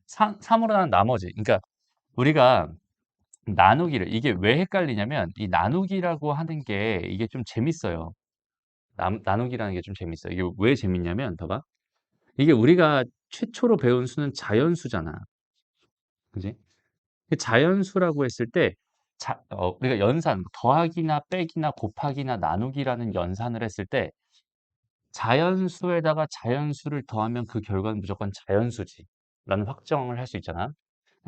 3으로 나눈 나머지. 그러니까 우리가 나누기를 이게 왜 헷갈리냐면 이 나누기라고 하는 게 이게 좀 재밌어요. 나누기라는 게 좀 재밌어요. 이게 왜 재밌냐면 봐봐. 이게 우리가 최초로 배운 수는 자연수잖아. 그지? 그 자연수라고 했을 때 우리가 연산, 더하기나 빼기나 곱하기나 나누기라는 연산을 했을 때 자연수에다가 자연수를 더하면 그 결과는 무조건 자연수지 라는 확정을 할 수 있잖아.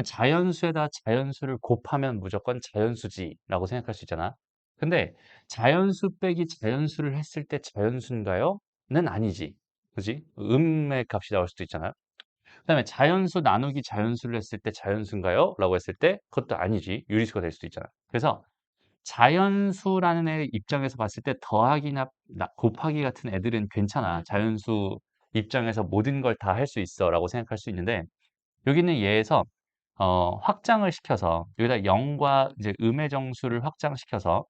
자연수에다 자연수를 곱하면 무조건 자연수지 라고 생각할 수 있잖아. 근데 자연수 빼기 자연수를 했을 때 자연수인가요? 는 아니지. 그지? 음의 값이 나올 수도 있잖아. 그다음에 자연수 나누기 자연수를 했을 때 자연수인가요? 라고 했을 때 그것도 아니지. 유리수가 될 수도 있잖아. 그래서 자연수라는 애 입장에서 봤을 때 더하기나 곱하기 같은 애들은 괜찮아. 자연수 입장에서 모든 걸 다 할 수 있어 라고 생각할 수 있는데 여기는 얘에서 확장을 시켜서 여기다 0과 이제 음의 정수를 확장시켜서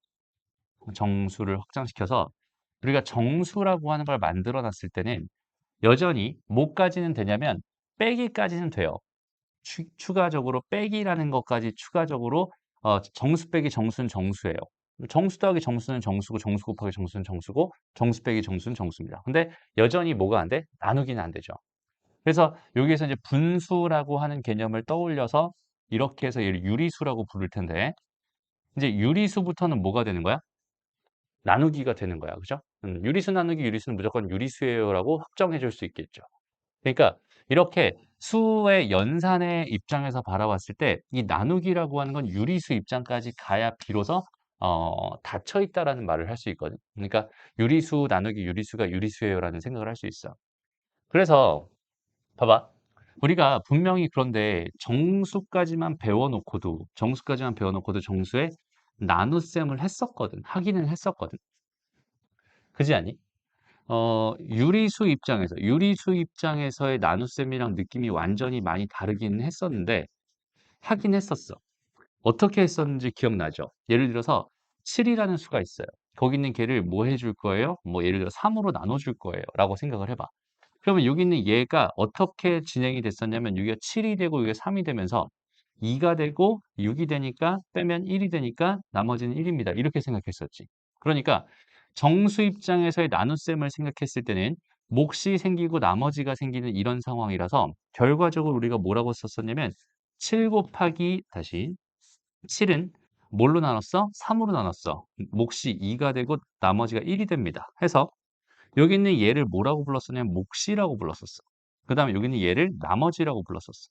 우리가 정수라고 하는 걸 만들어 놨을 때는 여전히 뭐까지는 되냐면 빼기까지는 돼요. 추가적으로 빼기라는 것까지 추가적으로 정수 빼기 정수는 정수예요. 정수 더하기 정수는 정수고 정수 곱하기 정수는 정수고 정수 빼기 정수는 정수입니다. 근데 여전히 뭐가 안 돼? 나누기는 안 되죠. 그래서 여기에서 이제 분수라고 하는 개념을 떠올려서 이렇게 해서 얘를 유리수라고 부를 텐데 이제 유리수부터는 뭐가 되는 거야? 나누기가 되는 거야. 그죠? 유리수 나누기 유리수는 무조건 유리수예요라고 확정해 줄 수 있겠죠. 그러니까 이렇게 수의 연산의 입장에서 바라봤을 때 이 나누기라고 하는 건 유리수 입장까지 가야 비로소 닫혀 있다라는 말을 할 수 있거든. 그러니까 유리수 나누기 유리수가 유리수예요라는 생각을 할 수 있어. 그래서 봐봐. 우리가 분명히 그런데 정수까지만 배워놓고도 정수의 나눗셈을 했었거든. 하기는 했었거든. 그지 않니? 유리수 입장에서의 나눗셈이랑 느낌이 완전히 많이 다르긴 했었는데, 하긴 했었어. 어떻게 했었는지 기억나죠? 예를 들어서 7이라는 수가 있어요. 거기 있는 걔를 뭐 해줄 거예요? 뭐 예를 들어 3으로 나눠줄 거예요. 라고 생각을 해봐. 그러면 여기 있는 얘가 어떻게 진행이 됐었냐면 여기가 7이 되고 여기가 3이 되면서 2가 되고 6이 되니까 빼면 1이 되니까 나머지는 1입니다. 이렇게 생각했었지. 그러니까 정수 입장에서의 나눗셈을 생각했을 때는 몫이 생기고 나머지가 생기는 이런 상황이라서 결과적으로 우리가 뭐라고 썼었냐면 7 곱하기 다시 7은 뭘로 나눴어? 3으로 나눴어. 몫이 2가 되고 나머지가 1이 됩니다. 해서 여기 있는 얘를 뭐라고 불렀었냐면 몫이라고 불렀었어. 그 다음에 여기 있는 얘를 나머지라고 불렀었어.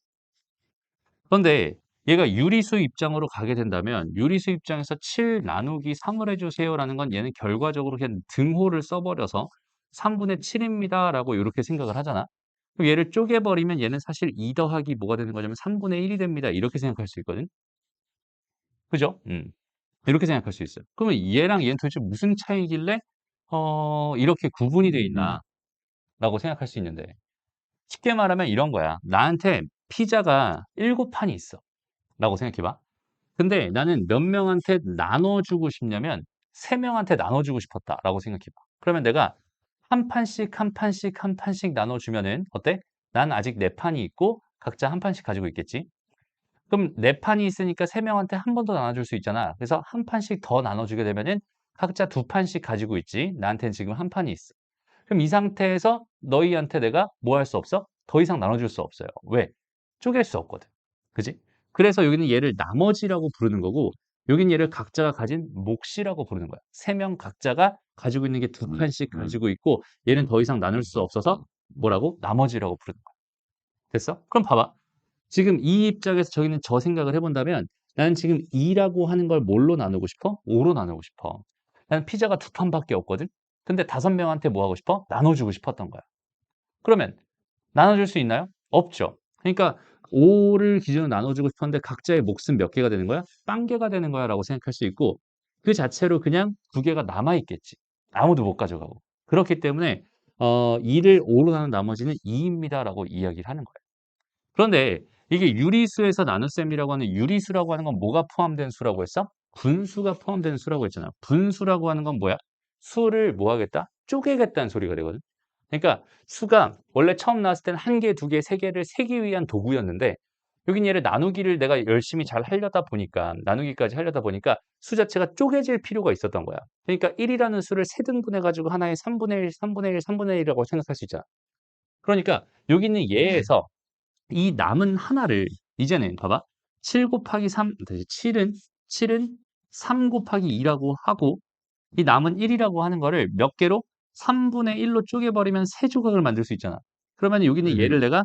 그런데 얘가 유리수 입장으로 가게 된다면 유리수 입장에서 7 나누기 3을 해주세요라는 건 얘는 결과적으로 그냥 등호를 써버려서 3분의 7입니다 라고 이렇게 생각을 하잖아. 그럼 얘를 쪼개버리면 얘는 사실 2 더하기 뭐가 되는 거냐면 3분의 1이 됩니다. 이렇게 생각할 수 있거든. 그죠? 이렇게 생각할 수 있어요. 그러면 얘랑 얘는 도대체 무슨 차이길래 이렇게 구분이 돼 있나 라고 생각할 수 있는데 쉽게 말하면 이런 거야. 나한테 피자가 7판이 있어. 라고 생각해 봐. 근데 나는 몇 명한테 나눠주고 싶냐면 3명한테 나눠주고 싶었다. 라고 생각해 봐. 그러면 내가 한 판씩 한 판씩 한 판씩 나눠주면은 어때? 난 아직 4판이 있고 각자 한 판씩 가지고 있겠지. 그럼 네 판이 있으니까 세 명한테 한 번 더 나눠줄 수 있잖아. 그래서 한 판씩 더 나눠주게 되면은 각자 두 판씩 가지고 있지. 나한테는 지금 한 판이 있어. 그럼 이 상태에서 너희한테 내가 뭐 할 수 없어? 더 이상 나눠줄 수 없어요. 왜? 쪼갤 수 없거든. 그지? 그래서 여기는 얘를 나머지라고 부르는 거고, 여긴 얘를 각자가 가진 몫이라고 부르는 거야. 세 명 각자가 가지고 있는 게 두 판씩 가지고 있고, 얘는 더 이상 나눌 수 없어서 뭐라고? 나머지라고 부르는 거야. 됐어? 그럼 봐봐. 지금 이 입장에서 저희는 저 생각을 해본다면 나는 지금 2라고 하는 걸 뭘로 나누고 싶어? 5로 나누고 싶어. 나는 피자가 두 판밖에 없거든? 근데 다섯 명한테 뭐 하고 싶어? 나눠주고 싶었던 거야. 그러면 나눠줄 수 있나요? 없죠. 그러니까 5를 기준으로 나눠주고 싶었는데 각자의 몫은 몇 개가 되는 거야? 빵 개가 되는 거야 라고 생각할 수 있고 그 자체로 그냥 두 개가 남아있겠지. 아무도 못 가져가고. 그렇기 때문에 2를 5로 나눈 나머지는 2입니다 라고 이야기를 하는 거예요. 그런데 이게 유리수에서 나눗셈이라고 하는 유리수라고 하는 건 뭐가 포함된 수라고 했어? 분수가 포함된 수라고 했잖아. 분수라고 하는 건 뭐야? 수를 뭐 하겠다? 쪼개겠다는 소리가 되거든. 그러니까 수가 원래 처음 나왔을 때는 한 개, 두 개, 세 개를 세기 위한 도구였는데 여긴 얘를 나누기를 내가 열심히 잘 하려다 보니까 나누기까지 하려다 보니까 수 자체가 쪼개질 필요가 있었던 거야. 그러니까 1이라는 수를 세 등분해 가지고 하나의 3분의 1, 3분의 1, 3분의 1이라고 생각할 수 있잖아. 그러니까 여기 있는 얘에서 이 남은 하나를 이제는 봐봐. 7 곱하기 3, 다시 7은 3 곱하기 2라고 하고 이 남은 1이라고 하는 거를 몇 개로? 3분의 1로 쪼개버리면 세 조각을 만들 수 있잖아. 그러면 여기는 얘를 내가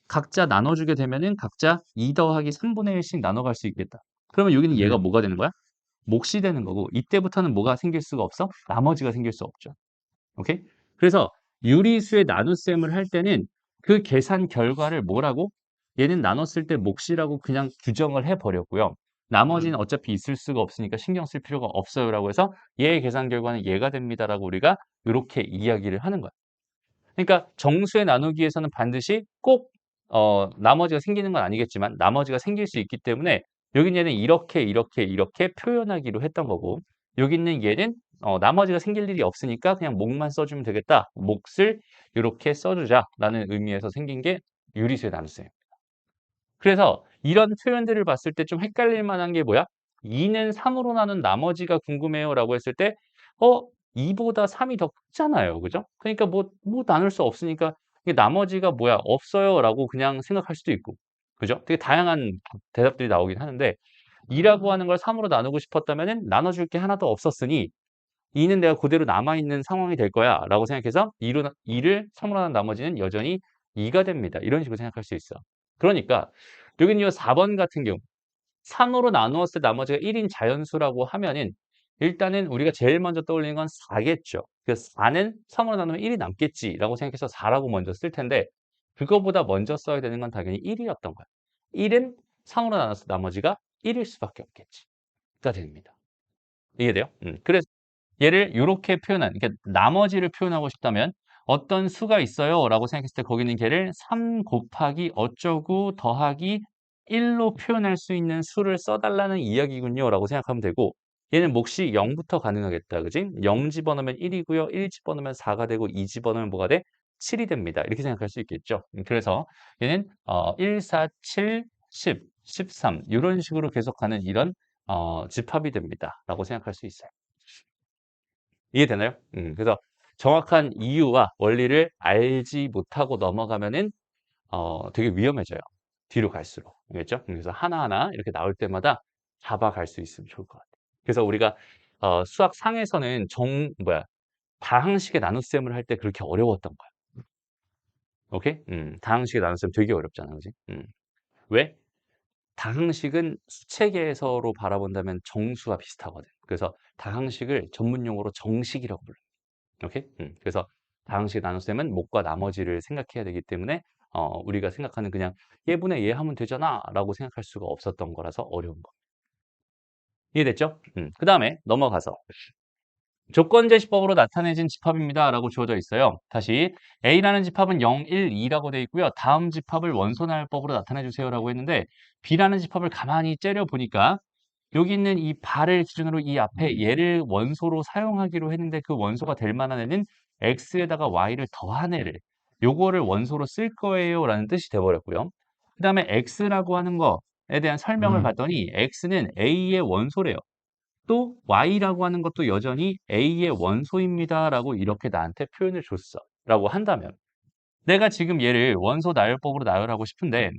각자 나눠주게 되면은 각자 2 더하기 3분의 1씩 나눠갈 수 있겠다. 그러면 여기는 얘가 뭐가 되는 거야? 몫이 되는 거고 이때부터는 뭐가 생길 수가 없어? 나머지가 생길 수 없죠. 오케이? 그래서 유리수의 나눗셈을 할 때는 그 계산 결과를 뭐라고? 얘는 나눴을 때 몫이라고 그냥 규정을 해 버렸고요. 나머지는 어차피 있을 수가 없으니까 신경 쓸 필요가 없어요라고 해서 얘의 계산 결과는 얘가 됩니다라고 우리가 이렇게 이야기를 하는 거야. 그러니까 정수의 나누기에서는 반드시 꼭 나머지가 생기는 건 아니겠지만 나머지가 생길 수 있기 때문에 여기 얘는 이렇게 표현하기로 했던 거고 여기 있는 얘는 나머지가 생길 일이 없으니까 그냥 목만 써주면 되겠다. 몫을 이렇게 써주자라는 의미에서 생긴 게 유리수의 나눗셈. 그래서 이런 표현들을 봤을 때 좀 헷갈릴 만한 게 뭐야? 2는 3으로 나눈 나머지가 궁금해요라고 했을 때 2보다 3이 더 크잖아요. 그죠? 그러니까 뭐 나눌 수 없으니까 이게 나머지가 뭐야? 없어요라고 그냥 생각할 수도 있고. 그죠? 되게 다양한 대답들이 나오긴 하는데 2라고 하는 걸 3으로 나누고 싶었다면은 나눠줄 게 하나도 없었으니 2는 내가 그대로 남아있는 상황이 될 거야라고 생각해서 2를 3으로 나눈 나머지는 여전히 2가 됩니다. 이런 식으로 생각할 수 있어. 그러니까 여기는 이 4번 같은 경우 3으로 나누었을 때 나머지가 1인 자연수라고 하면은 일단은 우리가 제일 먼저 떠올리는 건 4겠죠. 그래서 4는 3으로 나누면 1이 남겠지라고 생각해서 4라고 먼저 쓸 텐데 그거보다 먼저 써야 되는 건 당연히 1이었던 거야. 1은 3으로 나눴을 때 나머지가 1일 수밖에 없겠지.가 됩니다. 이해돼요? 그래서 얘를 요렇게 표현한 그러니까 나머지를 표현하고 싶다면 어떤 수가 있어요라고 생각했을 때 거기는 걔를 3 곱하기 어쩌고 더하기 1로 표현할 수 있는 수를 써달라는 이야기군요라고 생각하면 되고 얘는 몫이 0부터 가능하겠다. 그지? 0 집어넣으면 1이고요. 1 집어넣으면 4가 되고 2 집어넣으면 뭐가 돼? 7이 됩니다. 이렇게 생각할 수 있겠죠. 그래서 얘는 1, 4, 7, 10, 13 이런 식으로 계속 가는 이런 집합이 됩니다라고 생각할 수 있어요. 이해되나요? 그래서 정확한 이유와 원리를 알지 못하고 넘어가면은 되게 위험해져요. 뒤로 갈수록. 알겠죠? 그래서 하나하나 이렇게 나올 때마다 잡아갈 수 있으면 좋을 것 같아요. 그래서 우리가 수학 상에서는 다항식의 나눗셈을 할 때 그렇게 어려웠던 거야. 오케이? 다항식의 나눗셈 되게 어렵잖아. 그지? 왜? 다항식은 수체계에서로 바라본다면 정수와 비슷하거든. 그래서 다항식을 전문 용어로 정식이라고 불러요. 오케이? 그래서 다항식 나눗셈은 목과 나머지를 생각해야 되기 때문에 우리가 생각하는 그냥 얘분의 얘 하면 되잖아 라고 생각할 수가 없었던 거라서 어려운 거. 이해됐죠? 그 다음에 넘어가서 조건제시법으로 나타내진 집합입니다 라고 주어져 있어요. 다시 A라는 집합은 0, 1, 2라고 되어 있고요. 다음 집합을 원소나열법으로 나타내 주세요 라고 했는데 B라는 집합을 가만히 째려 보니까 여기 있는 이 발을 기준으로 이 앞에 얘를 원소로 사용하기로 했는데 그 원소가 될 만한 애는 x에다가 y를 더한 애를 요거를 원소로 쓸 거예요 라는 뜻이 돼버렸고요. 그 다음에 x라고 하는 거 대한 설명을 봤더니 x는 a의 원소래요. 또 y라고 하는 것도 여전히 a의 원소입니다라고 이렇게 나한테 표현을 줬어라고 한다면 내가 지금 얘를 원소 나열법으로 나열하고 싶은데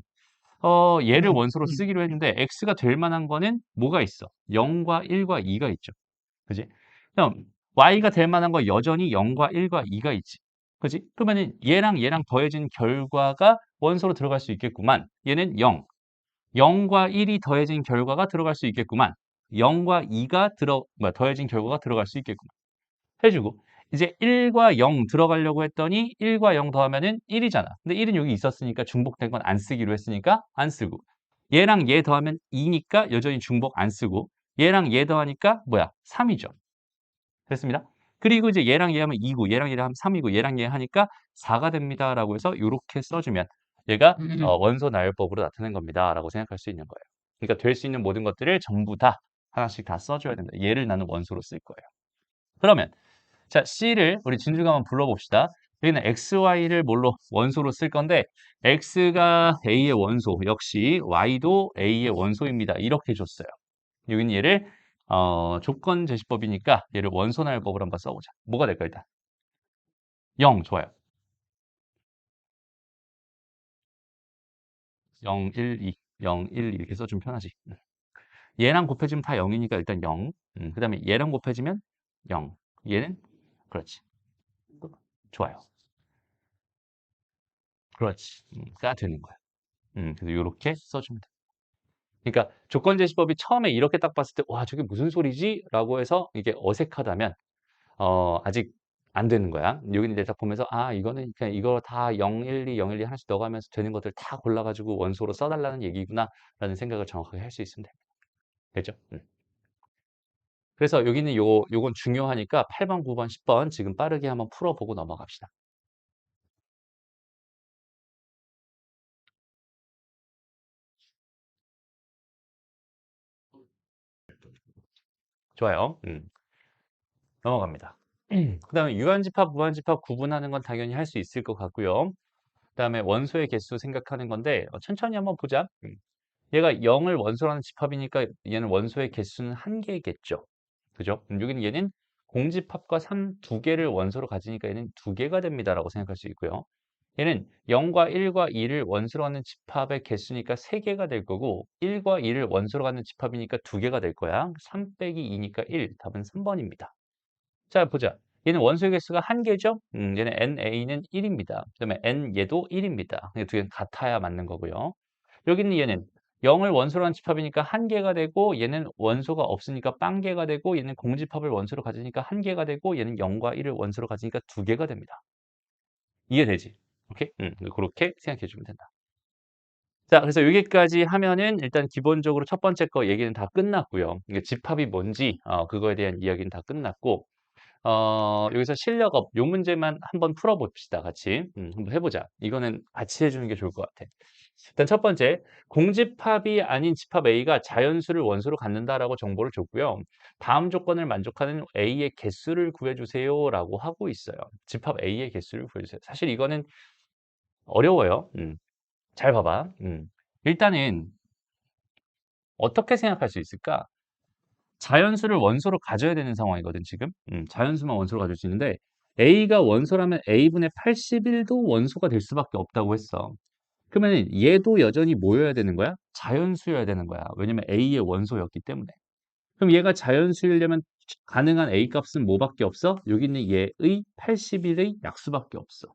얘를 원소로 쓰기로 했는데 x가 될 만한 거는 뭐가 있어? 0과 1과 2가 있죠. 그지? 그럼 y가 될 만한 거 여전히 0과 1과 2가 있지. 그지? 그러면은 얘랑 더해진 결과가 원소로 들어갈 수 있겠구만. 얘는 0. 0과 1이 더해진 결과가 들어갈 수 있겠구만. 0과 2가 더해진 결과가 들어갈 수 있겠구만. 해주고 이제 1과 0 들어가려고 했더니 1과 0 더하면은 1이잖아. 근데 1은 여기 있었으니까 중복된 건 안 쓰기로 했으니까 안 쓰고 얘랑 얘 더하면 2니까 여전히 중복 안 쓰고 얘랑 얘 더하니까 뭐야? 3이죠. 됐습니다. 그리고 이제 얘랑 얘 하면 2고 얘랑 얘 하면 3이고 얘랑 얘 하니까 4가 됩니다라고 해서 이렇게 써주면 얘가 원소 나열법으로 나타낸 겁니다라고 생각할 수 있는 거예요. 그러니까 될 수 있는 모든 것들을 전부 다 하나씩 다 써줘야 된다. 얘를 나는 원소로 쓸 거예요. 그러면 자 C를 우리 진주가 한번 불러봅시다. 여기는 XY를 뭘로 원소로 쓸 건데 X가 A의 원소 역시 Y도 A의 원소입니다. 이렇게 줬어요. 여기는 얘를 조건 제시법이니까 얘를 원소나열법으로 한번 써보자. 뭐가 될까 일단? 0 좋아요. 0, 1, 2, 0, 1, 2 이렇게 써주면 편하지. 얘랑 곱해지면 다 0이니까 일단 0. 그 다음에 얘랑 곱해지면 0. 얘는 그렇지. 좋아요. 그렇지. 가 되는 거야. 그래서 이렇게 써주면 돼. 그러니까 조건 제시법이 처음에 이렇게 딱 봤을 때 와 저게 무슨 소리지? 라고 해서 이게 어색하다면 아직 안 되는 거야. 여기는 이제 딱 보면서 아 이거는 그냥 이거 다 0, 1, 2, 0, 1, 2 하나씩 넣어가면서 되는 것들 다 골라가지고 원소로 써달라는 얘기구나 라는 생각을 정확하게 할 수 있으면 됩니다. 됐죠? 그래서 여기는 요건 중요하니까 8번, 9번, 10번 지금 빠르게 한번 풀어보고 넘어갑시다. 좋아요. 넘어갑니다. 그 다음에 유한집합, 무한집합 구분하는 건 당연히 할 수 있을 것 같고요. 그 다음에 원소의 개수 생각하는 건데 천천히 한번 보자. 얘가 0을 원소로 하는 집합이니까 얘는 원소의 개수는 한 개겠죠. 그죠? 여기는 얘는 공집합과 3 두 개를 원소로 가지니까 얘는 두 개가 됩니다라고 생각할 수 있고요. 얘는 0과 1과 2를 원소로 하는 집합의 개수니까 3개가 될 거고 1과 2를 원소로 가는 집합이니까 2개가 될 거야. 3 빼기 2니까 1. 답은 3번입니다. 자, 보자. 얘는 원소의 개수가 한 개죠? 얘는 NA는 1입니다. 그다음에 N 얘도 1입니다. 두 개는 같아야 맞는 거고요. 여기 있는 얘는 0을 원소로 한 집합이니까 한 개가 되고 얘는 원소가 없으니까 빵개가 되고 얘는 공집합을 원소로 가지니까 한 개가 되고 얘는 0과 1을 원소로 가지니까 두 개가 됩니다. 이해되지? 오케이? 그렇게 생각해 주면 된다. 자, 그래서 여기까지 하면은 일단 기본적으로 첫 번째 거 얘기는 다 끝났고요. 이게 집합이 뭔지 그거에 대한 이야기는 다 끝났고 여기서 실력업 요 문제만 한번 풀어봅시다. 같이 한번 해보자. 이거는 같이 해주는 게 좋을 것 같아. 일단 첫 번째, 공집합이 아닌 집합 A가 자연수를 원소로 갖는다라고 정보를 줬고요. 다음 조건을 만족하는 A의 개수를 구해주세요 라고 하고 있어요. 집합 A의 개수를 구해주세요. 사실 이거는 어려워요. 잘 봐봐. 일단은 어떻게 생각할 수 있을까? 자연수를 원소로 가져야 되는 상황이거든, 지금. 자연수만 원소로 가질 수 있는데, A가 원소라면 A분의 81도 원소가 될 수밖에 없다고 했어. 그러면 얘도 여전히 뭐여야 되는 거야? 자연수여야 되는 거야. 왜냐면 A의 원소였기 때문에. 그럼 얘가 자연수이려면 가능한 A 값은 뭐밖에 없어? 여기 있는 얘의 81의 약수밖에 없어.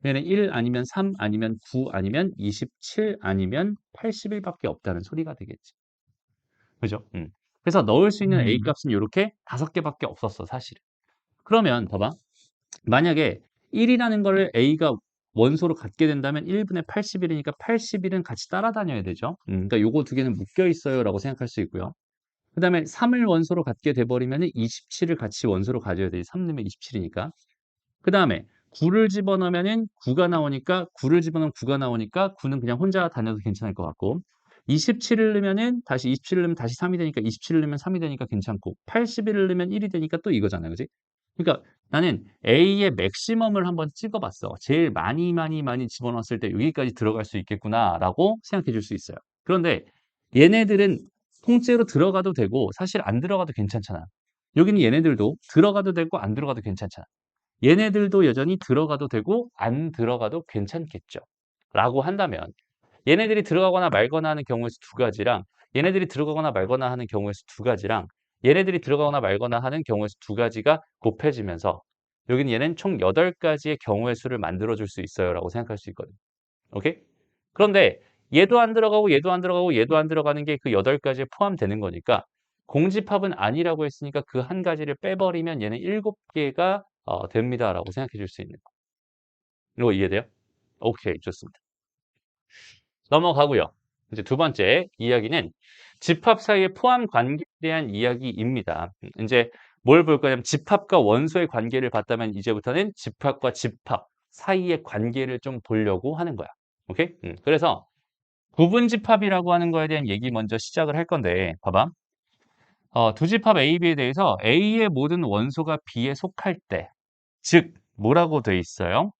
얘는 1 아니면 3 아니면 9 아니면 27 아니면 81밖에 없다는 소리가 되겠지. 그죠? 그래서 넣을 수 있는 A 값은 이렇게 5개밖에 없었어, 사실은. 그러면 봐봐. 만약에 1이라는 거를 A가 원소로 갖게 된다면 1분의 81이니까 81은 같이 따라다녀야 되죠. 그러니까 요거 두 개는 묶여 있어요라고 생각할 수 있고요. 그 다음에 3을 원소로 갖게 돼버리면 27을 같이 원소로 가져야 돼. 3 넣으면 27이니까. 그 다음에 9를 집어넣으면은 9가 나오니까 9를 집어넣으면 9가 나오니까 9는 그냥 혼자 다녀도 괜찮을 것 같고 27을 넣으면은 다시 27을 넣으면 다시 3이 되니까 27을 넣으면 3이 되니까 괜찮고 81을 넣으면 1이 되니까 또 이거잖아요. 그지? 그러니까 나는 A의 맥시멈을 한번 찍어봤어. 제일 많이 집어넣었을 때 여기까지 들어갈 수 있겠구나라고 생각해 줄 수 있어요. 그런데 얘네들은 통째로 들어가도 되고 사실 안 들어가도 괜찮잖아. 여기는 얘네들도 들어가도 되고 안 들어가도 괜찮잖아. 얘네들도 여전히 들어가도 되고 안 들어가도 괜찮겠죠. 라고 한다면 얘네들이 들어가거나 말거나 하는 경우에서 두 가지랑 얘네들이 들어가거나 말거나 하는 경우에서 두 가지랑 얘네들이 들어가거나 말거나 하는 경우에서 두 가지가 곱해지면서 여기는 얘는 총 8가지의 경우의 수를 만들어줄 수 있어요 라고 생각할 수 있거든. 오케이? 그런데 얘도 안 들어가고 얘도 안 들어가고 얘도 안 들어가는 게 그 8가지에 포함되는 거니까 공집합은 아니라고 했으니까 그 한 가지를 빼버리면 얘는 7개가 됩니다라고 생각해 줄 수 있는 거. 이거 이해돼요? 오케이, 좋습니다. 넘어가고요. 이제 두 번째 이야기는 집합 사이의 포함 관계에 대한 이야기입니다. 이제 뭘 볼 거냐면 집합과 원소의 관계를 봤다면 이제부터는 집합과 집합 사이의 관계를 좀 보려고 하는 거야. 오케이? 그래서 부분집합이라고 하는 거에 대한 얘기 먼저 시작을 할 건데 봐봐. 두 집합 A, B에 대해서 A의 모든 원소가 B에 속할 때, 즉 뭐라고 돼 있어요?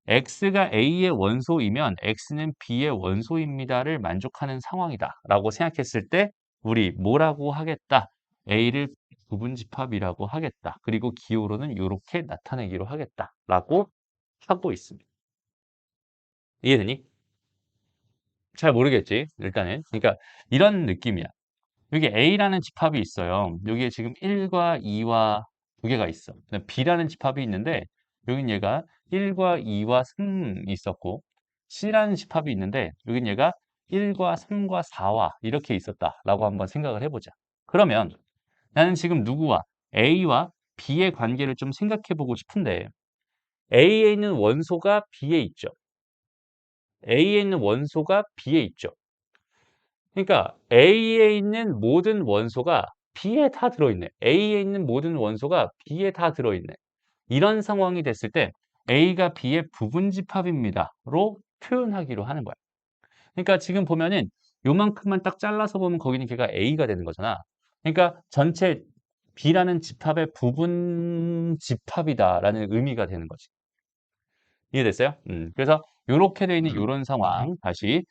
X가 A의 원소이면 X는 B의 원소입니다를 만족하는 상황이다 라고 생각했을 때 우리 뭐라고 하겠다? A를 부분집합이라고 하겠다. 그리고 기호로는 이렇게 나타내기로 하겠다 라고 하고 있습니다. 이해되니? 잘 모르겠지 일단은. 그러니까 이런 느낌이야. 여기 A라는 집합이 있어요. 여기에 지금 1과 2와 두 개가 있어. B라는 집합이 있는데 여긴 얘가 1과 2와 3 있었고 C라는 집합이 있는데 여긴 얘가 1과 3과 4와 이렇게 있었다라고 한번 생각을 해보자. 그러면 나는 지금 누구와 A와 B의 관계를 좀 생각해 보고 싶은데 A에 있는 원소가 B에 있죠. A에 있는 원소가 B에 있죠. 그러니까 A에 있는 모든 원소가 B에 다 들어있네. A에 있는 모든 원소가 B에 다 들어있네. 이런 상황이 됐을 때 A가 B의 부분집합입니다로 표현하기로 하는 거야. 그러니까 지금 보면은 요만큼만 딱 잘라서 보면 거기는 걔가 A가 되는 거잖아. 그러니까 전체 B라는 집합의 부분집합이다라는 의미가 되는 거지. 이해됐어요? 그래서 이렇게 되어 있는 이런 상황 다시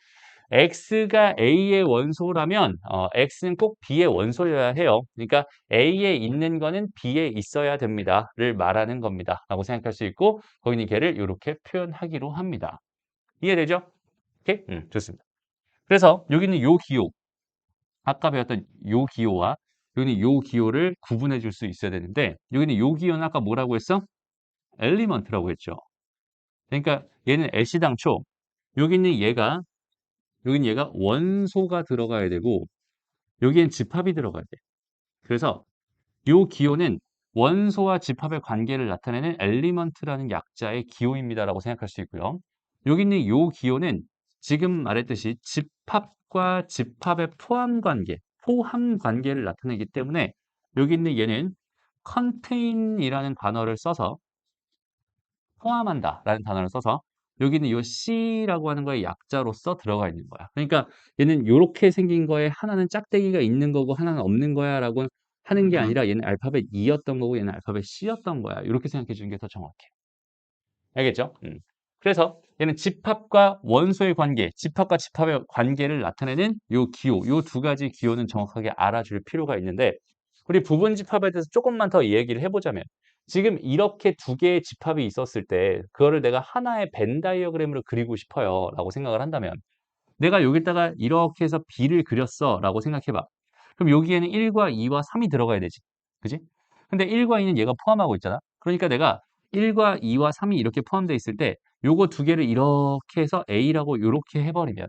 X가 A의 원소라면 X는 꼭 B의 원소여야 해요. 그러니까 A에 있는 거는 B에 있어야 됩니다.를 말하는 겁니다. 라고 생각할 수 있고 거기는 걔를 이렇게 표현하기로 합니다. 이해되죠? 오케이? 좋습니다. 그래서 여기는 요 기호, 아까 배웠던 요 기호와 여기는 요 기호를 구분해 줄 수 있어야 되는데 여기는 요 기호는 아까 뭐라고 했어? 엘리먼트라고 했죠. 그러니까 얘는 애시당초 여기는 얘가 원소가 들어가야 되고 여기엔 집합이 들어가야 돼. 그래서 이 기호는 원소와 집합의 관계를 나타내는 엘리먼트라는 약자의 기호입니다라고 생각할 수 있고요. 여기 있는 이 기호는 지금 말했듯이 집합과 집합의 포함 관계를 나타내기 때문에 여기 있는 얘는 contain이라는 단어를 써서 포함한다라는 단어를 써서 여기는 이 C라고 하는 거에 약자로서 들어가 있는 거야. 그러니까 얘는 이렇게 생긴 거에 하나는 짝대기가 있는 거고 하나는 없는 거야라고 하는 게 아니라 얘는 알파벳 E였던 거고 얘는 알파벳 C였던 거야. 이렇게 생각해 주는 게 더 정확해. 알겠죠? 그래서 얘는 집합과 원소의 관계, 집합과 집합의 관계를 나타내는 요 기호, 요 두 가지 기호는 정확하게 알아줄 필요가 있는데 우리 부분 집합에 대해서 조금만 더 얘기를 해보자면 지금 이렇게 두 개의 집합이 있었을 때 그거를 내가 하나의 벤 다이어그램으로 그리고 싶어요 라고 생각을 한다면 내가 여기다가 이렇게 해서 B를 그렸어 라고 생각해봐. 그럼 여기에는 1과 2와 3이 들어가야 되지. 그지? 근데 1과 2는 얘가 포함하고 있잖아. 그러니까 내가 1과 2와 3이 이렇게 포함되어 있을 때 요거 두 개를 이렇게 해서 A라고 이렇게 해버리면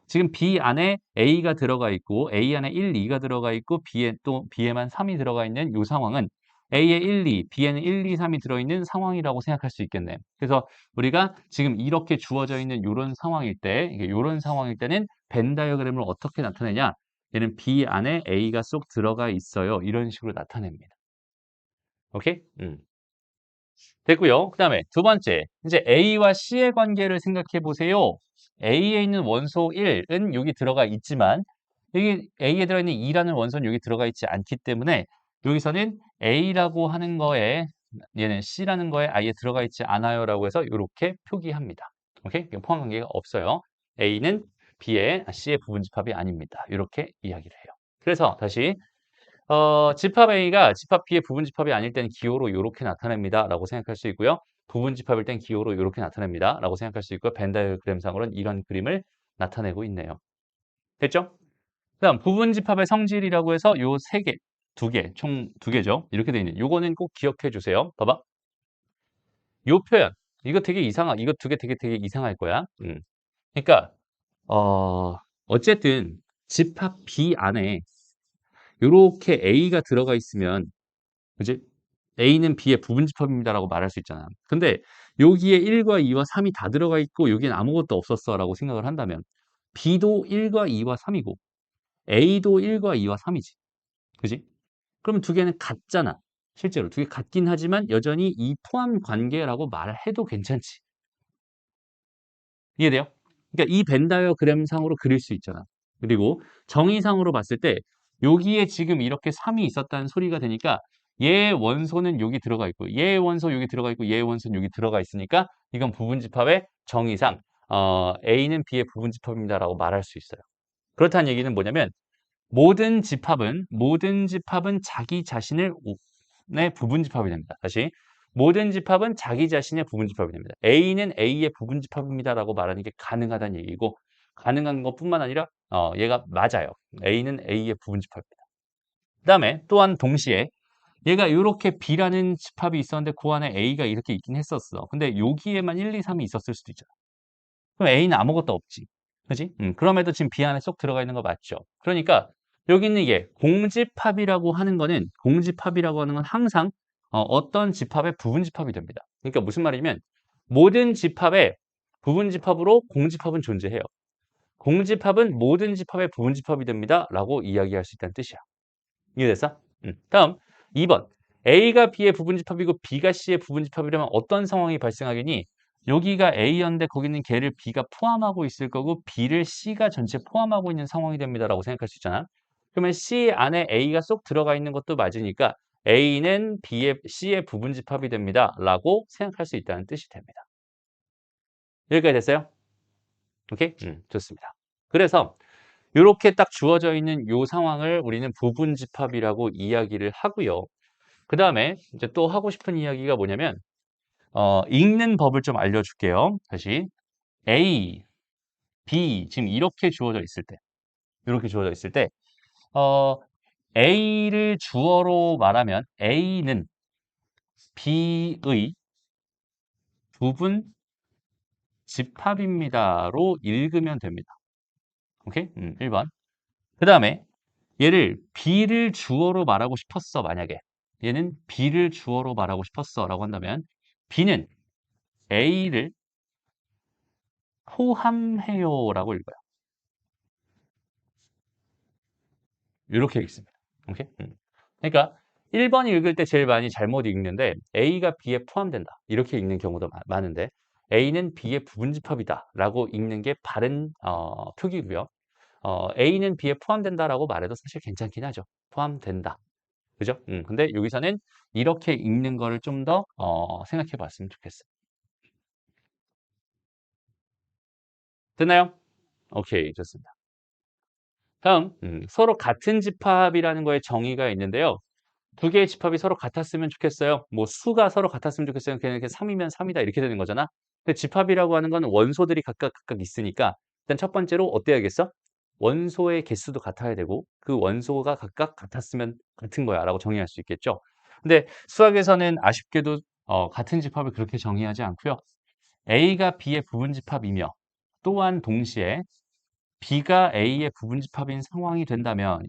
지금 B 안에 A가 들어가 있고 A 안에 1, 2가 들어가 있고 B에 또 B에만 3이 들어가 있는 이 상황은 A에 1, 2, B에는 1, 2, 3이 들어있는 상황이라고 생각할 수 있겠네. 그래서 우리가 지금 이렇게 주어져 있는 이런 상황일 때, 이런 상황일 때는 벤 다이어그램을 어떻게 나타내냐? 얘는 B 안에 A가 쏙 들어가 있어요. 이런 식으로 나타냅니다. 오케이? 됐고요. 그 다음에 두 번째, 이제 A와 C의 관계를 생각해 보세요. A에 있는 원소 1은 여기 들어가 있지만 여기 A에 들어있는 2라는 원소는 여기 들어가 있지 않기 때문에 여기서는 A라고 하는 거에 얘는 C라는 거에 아예 들어가 있지 않아요 라고 해서 이렇게 표기합니다. 오케이? 포함 관계가 없어요. A는 B의 C의 부분집합이 아닙니다. 이렇게 이야기를 해요. 그래서 다시 집합 A가 집합 B의 부분집합이 아닐 때는 기호로 이렇게 나타냅니다. 라고 생각할 수 있고요. 부분집합일 땐 기호로 이렇게 나타냅니다. 라고 생각할 수 있고요. 벤 다이어그램상으로는 이런 그림을 나타내고 있네요. 됐죠? 그다음 부분집합의 성질이라고 해서 요 세 개, 두 개, 총 두 개죠. 이렇게 돼 있는. 요거는 꼭 기억해 주세요. 봐봐. 요 표현. 이거 되게 이거 두 개 되게 이상할 거야. 그러니까 어쨌든 집합 B 안에 요렇게 A가 들어가 있으면 그지? A는 B의 부분집합입니다라고 말할 수 있잖아. 근데 여기에 1과 2와 3이 다 들어가 있고 여기는 아무것도 없었어라고 생각을 한다면 B도 1과 2와 3이고 A도 1과 2와 3이지. 그지? 그럼 두 개는 같잖아. 실제로 두 개 같긴 하지만 여전히 이 포함 관계라고 말을 해도 괜찮지. 이해돼요? 그러니까 이 벤 다이어그램상으로 그릴 수 있잖아. 그리고 정의상으로 봤을 때 여기에 지금 이렇게 3이 있었다는 소리가 되니까 얘의 원소는 여기 들어가 있고 얘의 원소 여기 들어가 있고 얘의 원소는 여기 들어가 있으니까 이건 부분집합의 정의상 A는 B의 부분집합입니다라고 말할 수 있어요. 그렇다는 얘기는 뭐냐면 모든 집합은 자기 자신의 부분집합이 됩니다. 다시 모든 집합은 자기 자신의 부분집합이 됩니다. A는 A의 부분집합입니다라고 말하는 게 가능하다는 얘기고 가능한 것뿐만 아니라 얘가 맞아요. A는 A의 부분집합입니다. 그다음에 또한 동시에 얘가 이렇게 B라는 집합이 있었는데 그 안에 A가 이렇게 있긴 했었어. 근데 여기에만 1, 2, 3이 있었을 수도 있잖아. 그럼 A는 아무것도 없지. 그지? 그럼에도 지금 B 안에 쏙 들어가 있는 거 맞죠? 그러니까 여기 있는 게 공집합이라고 하는 거는 항상 어떤 집합의 부분집합이 됩니다. 그러니까 무슨 말이냐면 모든 집합의 부분집합으로 공집합은 존재해요. 공집합은 모든 집합의 부분집합이 됩니다. 라고 이야기할 수 있다는 뜻이야. 이해됐어? 다음 2번. A가 B의 부분집합이고 B가 C의 부분집합이라면 어떤 상황이 발생하겠니? 여기가 A였는데 거기는 걔를 B가 포함하고 있을 거고 B를 C가 전체 포함하고 있는 상황이 됩니다라고 생각할 수 있잖아. 그러면 C 안에 A가 쏙 들어가 있는 것도 맞으니까 A는 C의 부분집합이 됩니다라고 생각할 수 있다는 뜻이 됩니다. 여기까지 됐어요? 오케이? 좋습니다. 그래서 이렇게 딱 주어져 있는 이 상황을 우리는 부분집합이라고 이야기를 하고요. 그 다음에 이제 또 하고 싶은 이야기가 뭐냐면 읽는 법을 좀 알려줄게요. 다시 A, B 지금 이렇게 주어져 있을 때 어, A를 주어로 말하면 A는 B의 부분 집합입니다로 읽으면 됩니다. 오케이? 1번. 그 다음에 얘를 B를 주어로 말하고 싶었어, 만약에. 얘는 B를 주어로 말하고 싶었어 라고 한다면 B는 A를 포함해요 라고 읽어요. 이렇게 읽습니다. 오케이? 그러니까 1번 읽을 때 제일 많이 잘못 읽는데 A가 B에 포함된다. 이렇게 읽는 경우도 많은데 A는 B의 부분집합이다 라고 읽는 게 바른 표기고요. A는 B에 포함된다라고 말해도 사실 괜찮긴 하죠. 포함된다. 그죠? 근데 여기서는 이렇게 읽는 거를 좀 더 생각해 봤으면 좋겠어요. 됐나요? 오케이, 좋습니다. 다음, 서로 같은 집합이라는 거에 정의가 있는데요. 두 개의 집합이 서로 같았으면 좋겠어요. 뭐 수가 서로 같았으면 좋겠어요. 그냥 이렇게 3이면 3이다 이렇게 되는 거잖아. 근데 집합이라고 하는 건 원소들이 각각 있으니까 일단 첫 번째로 어때야겠어? 원소의 개수도 같아야 되고 그 원소가 각각 같았으면 같은 거야 라고 정의할 수 있겠죠. 근데 수학에서는 아쉽게도 같은 집합을 그렇게 정의하지 않고요. A가 B의 부분집합이며 또한 동시에 B가 A의 부분집합인 상황이 된다면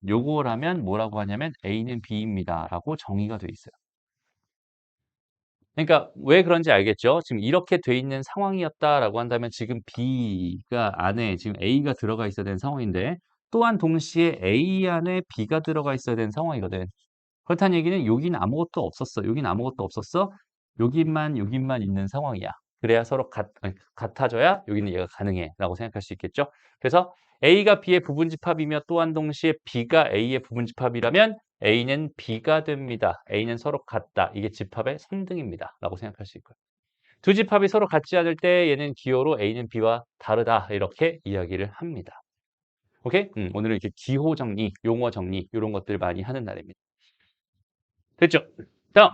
요거라면 뭐라고 하냐면 A는 B입니다라고 정의가 돼 있어요. 그러니까 왜 그런지 알겠죠? 지금 이렇게 돼 있는 상황이었다라고 한다면 지금 B가 안에 지금 A가 들어가 있어야 되는 상황인데 또한 동시에 A 안에 B가 들어가 있어야 되는 상황이거든. 그렇다는 얘기는 여기는 아무것도 없었어. 여기는 아무것도 없었어. 여기만 있는 상황이야. 그래야 서로 같아져야 여기는 얘가 가능해 라고 생각할 수 있겠죠. 그래서 A가 B의 부분집합이며 또한 동시에 B가 A의 부분집합이라면 A는 B가 됩니다. A는 서로 같다. 이게 집합의 상등입니다. 라고 생각할 수 있고요. 두 집합이 서로 같지 않을 때 얘는 기호로 A는 B와 다르다. 이렇게 이야기를 합니다. 오케이? 오늘은 이렇게 기호 정리, 용어 정리 이런 것들 많이 하는 날입니다. 됐죠? 다음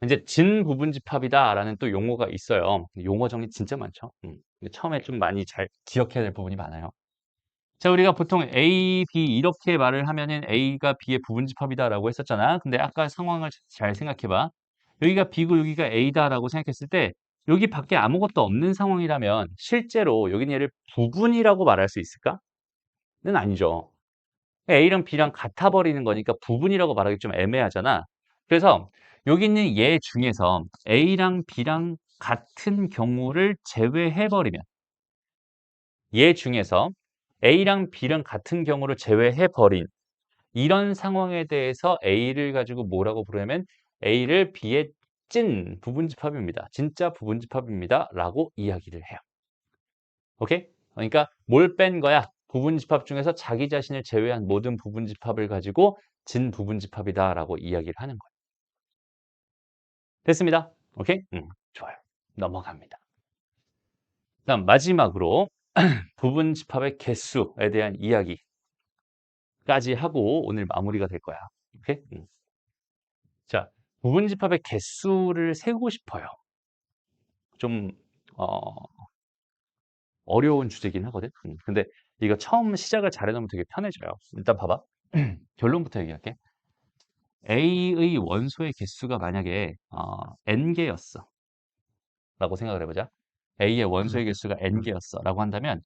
이제 진부분집합이다라는 또 용어가 있어요. 용어 정리 진짜 많죠. 근데 처음에 좀 많이 잘 기억해야 될 부분이 많아요. 자, 우리가 보통 A, B 이렇게 말을 하면은 A가 B의 부분집합이다라고 했었잖아. 근데 아까 상황을 잘 생각해봐. 여기가 B고 여기가 A다라고 생각했을 때 여기 밖에 아무것도 없는 상황이라면 실제로 여기는 얘를 부분이라고 말할 수 있을까? 는 아니죠. A랑 B랑 같아 버리는 거니까 부분이라고 말하기 좀 애매하잖아. 그래서 여기 있는 얘 중에서 A랑 B랑 같은 경우를 제외해 버리면 얘 중에서 A랑 B랑 같은 경우를 제외해 버린 이런 상황에 대해서 A를 가지고 뭐라고 부르냐면 A를 B의 찐 부분집합입니다. 진짜 부분집합입니다. 라고 이야기를 해요. 오케이? 그러니까 뭘 뺀 거야? 부분집합 중에서 자기 자신을 제외한 모든 부분집합을 가지고 진 부분집합이다라고 이야기를 하는 거예요. 됐습니다. 오케이? 좋아요. 넘어갑니다. 다음 마지막으로 부분집합의 개수에 대한 이야기까지 하고 오늘 마무리가 될 거야. 오케이? 자, 부분집합의 개수를 세우고 싶어요. 좀 어려운 주제긴 하거든. 근데 이거 처음 시작을 잘해놓으면 되게 편해져요. 일단 봐봐. 결론부터 얘기할게. A의 원소의 개수가 만약에 n개였어 라고 생각을 해보자. A의 원소의 개수가 n개였어 라고 한다면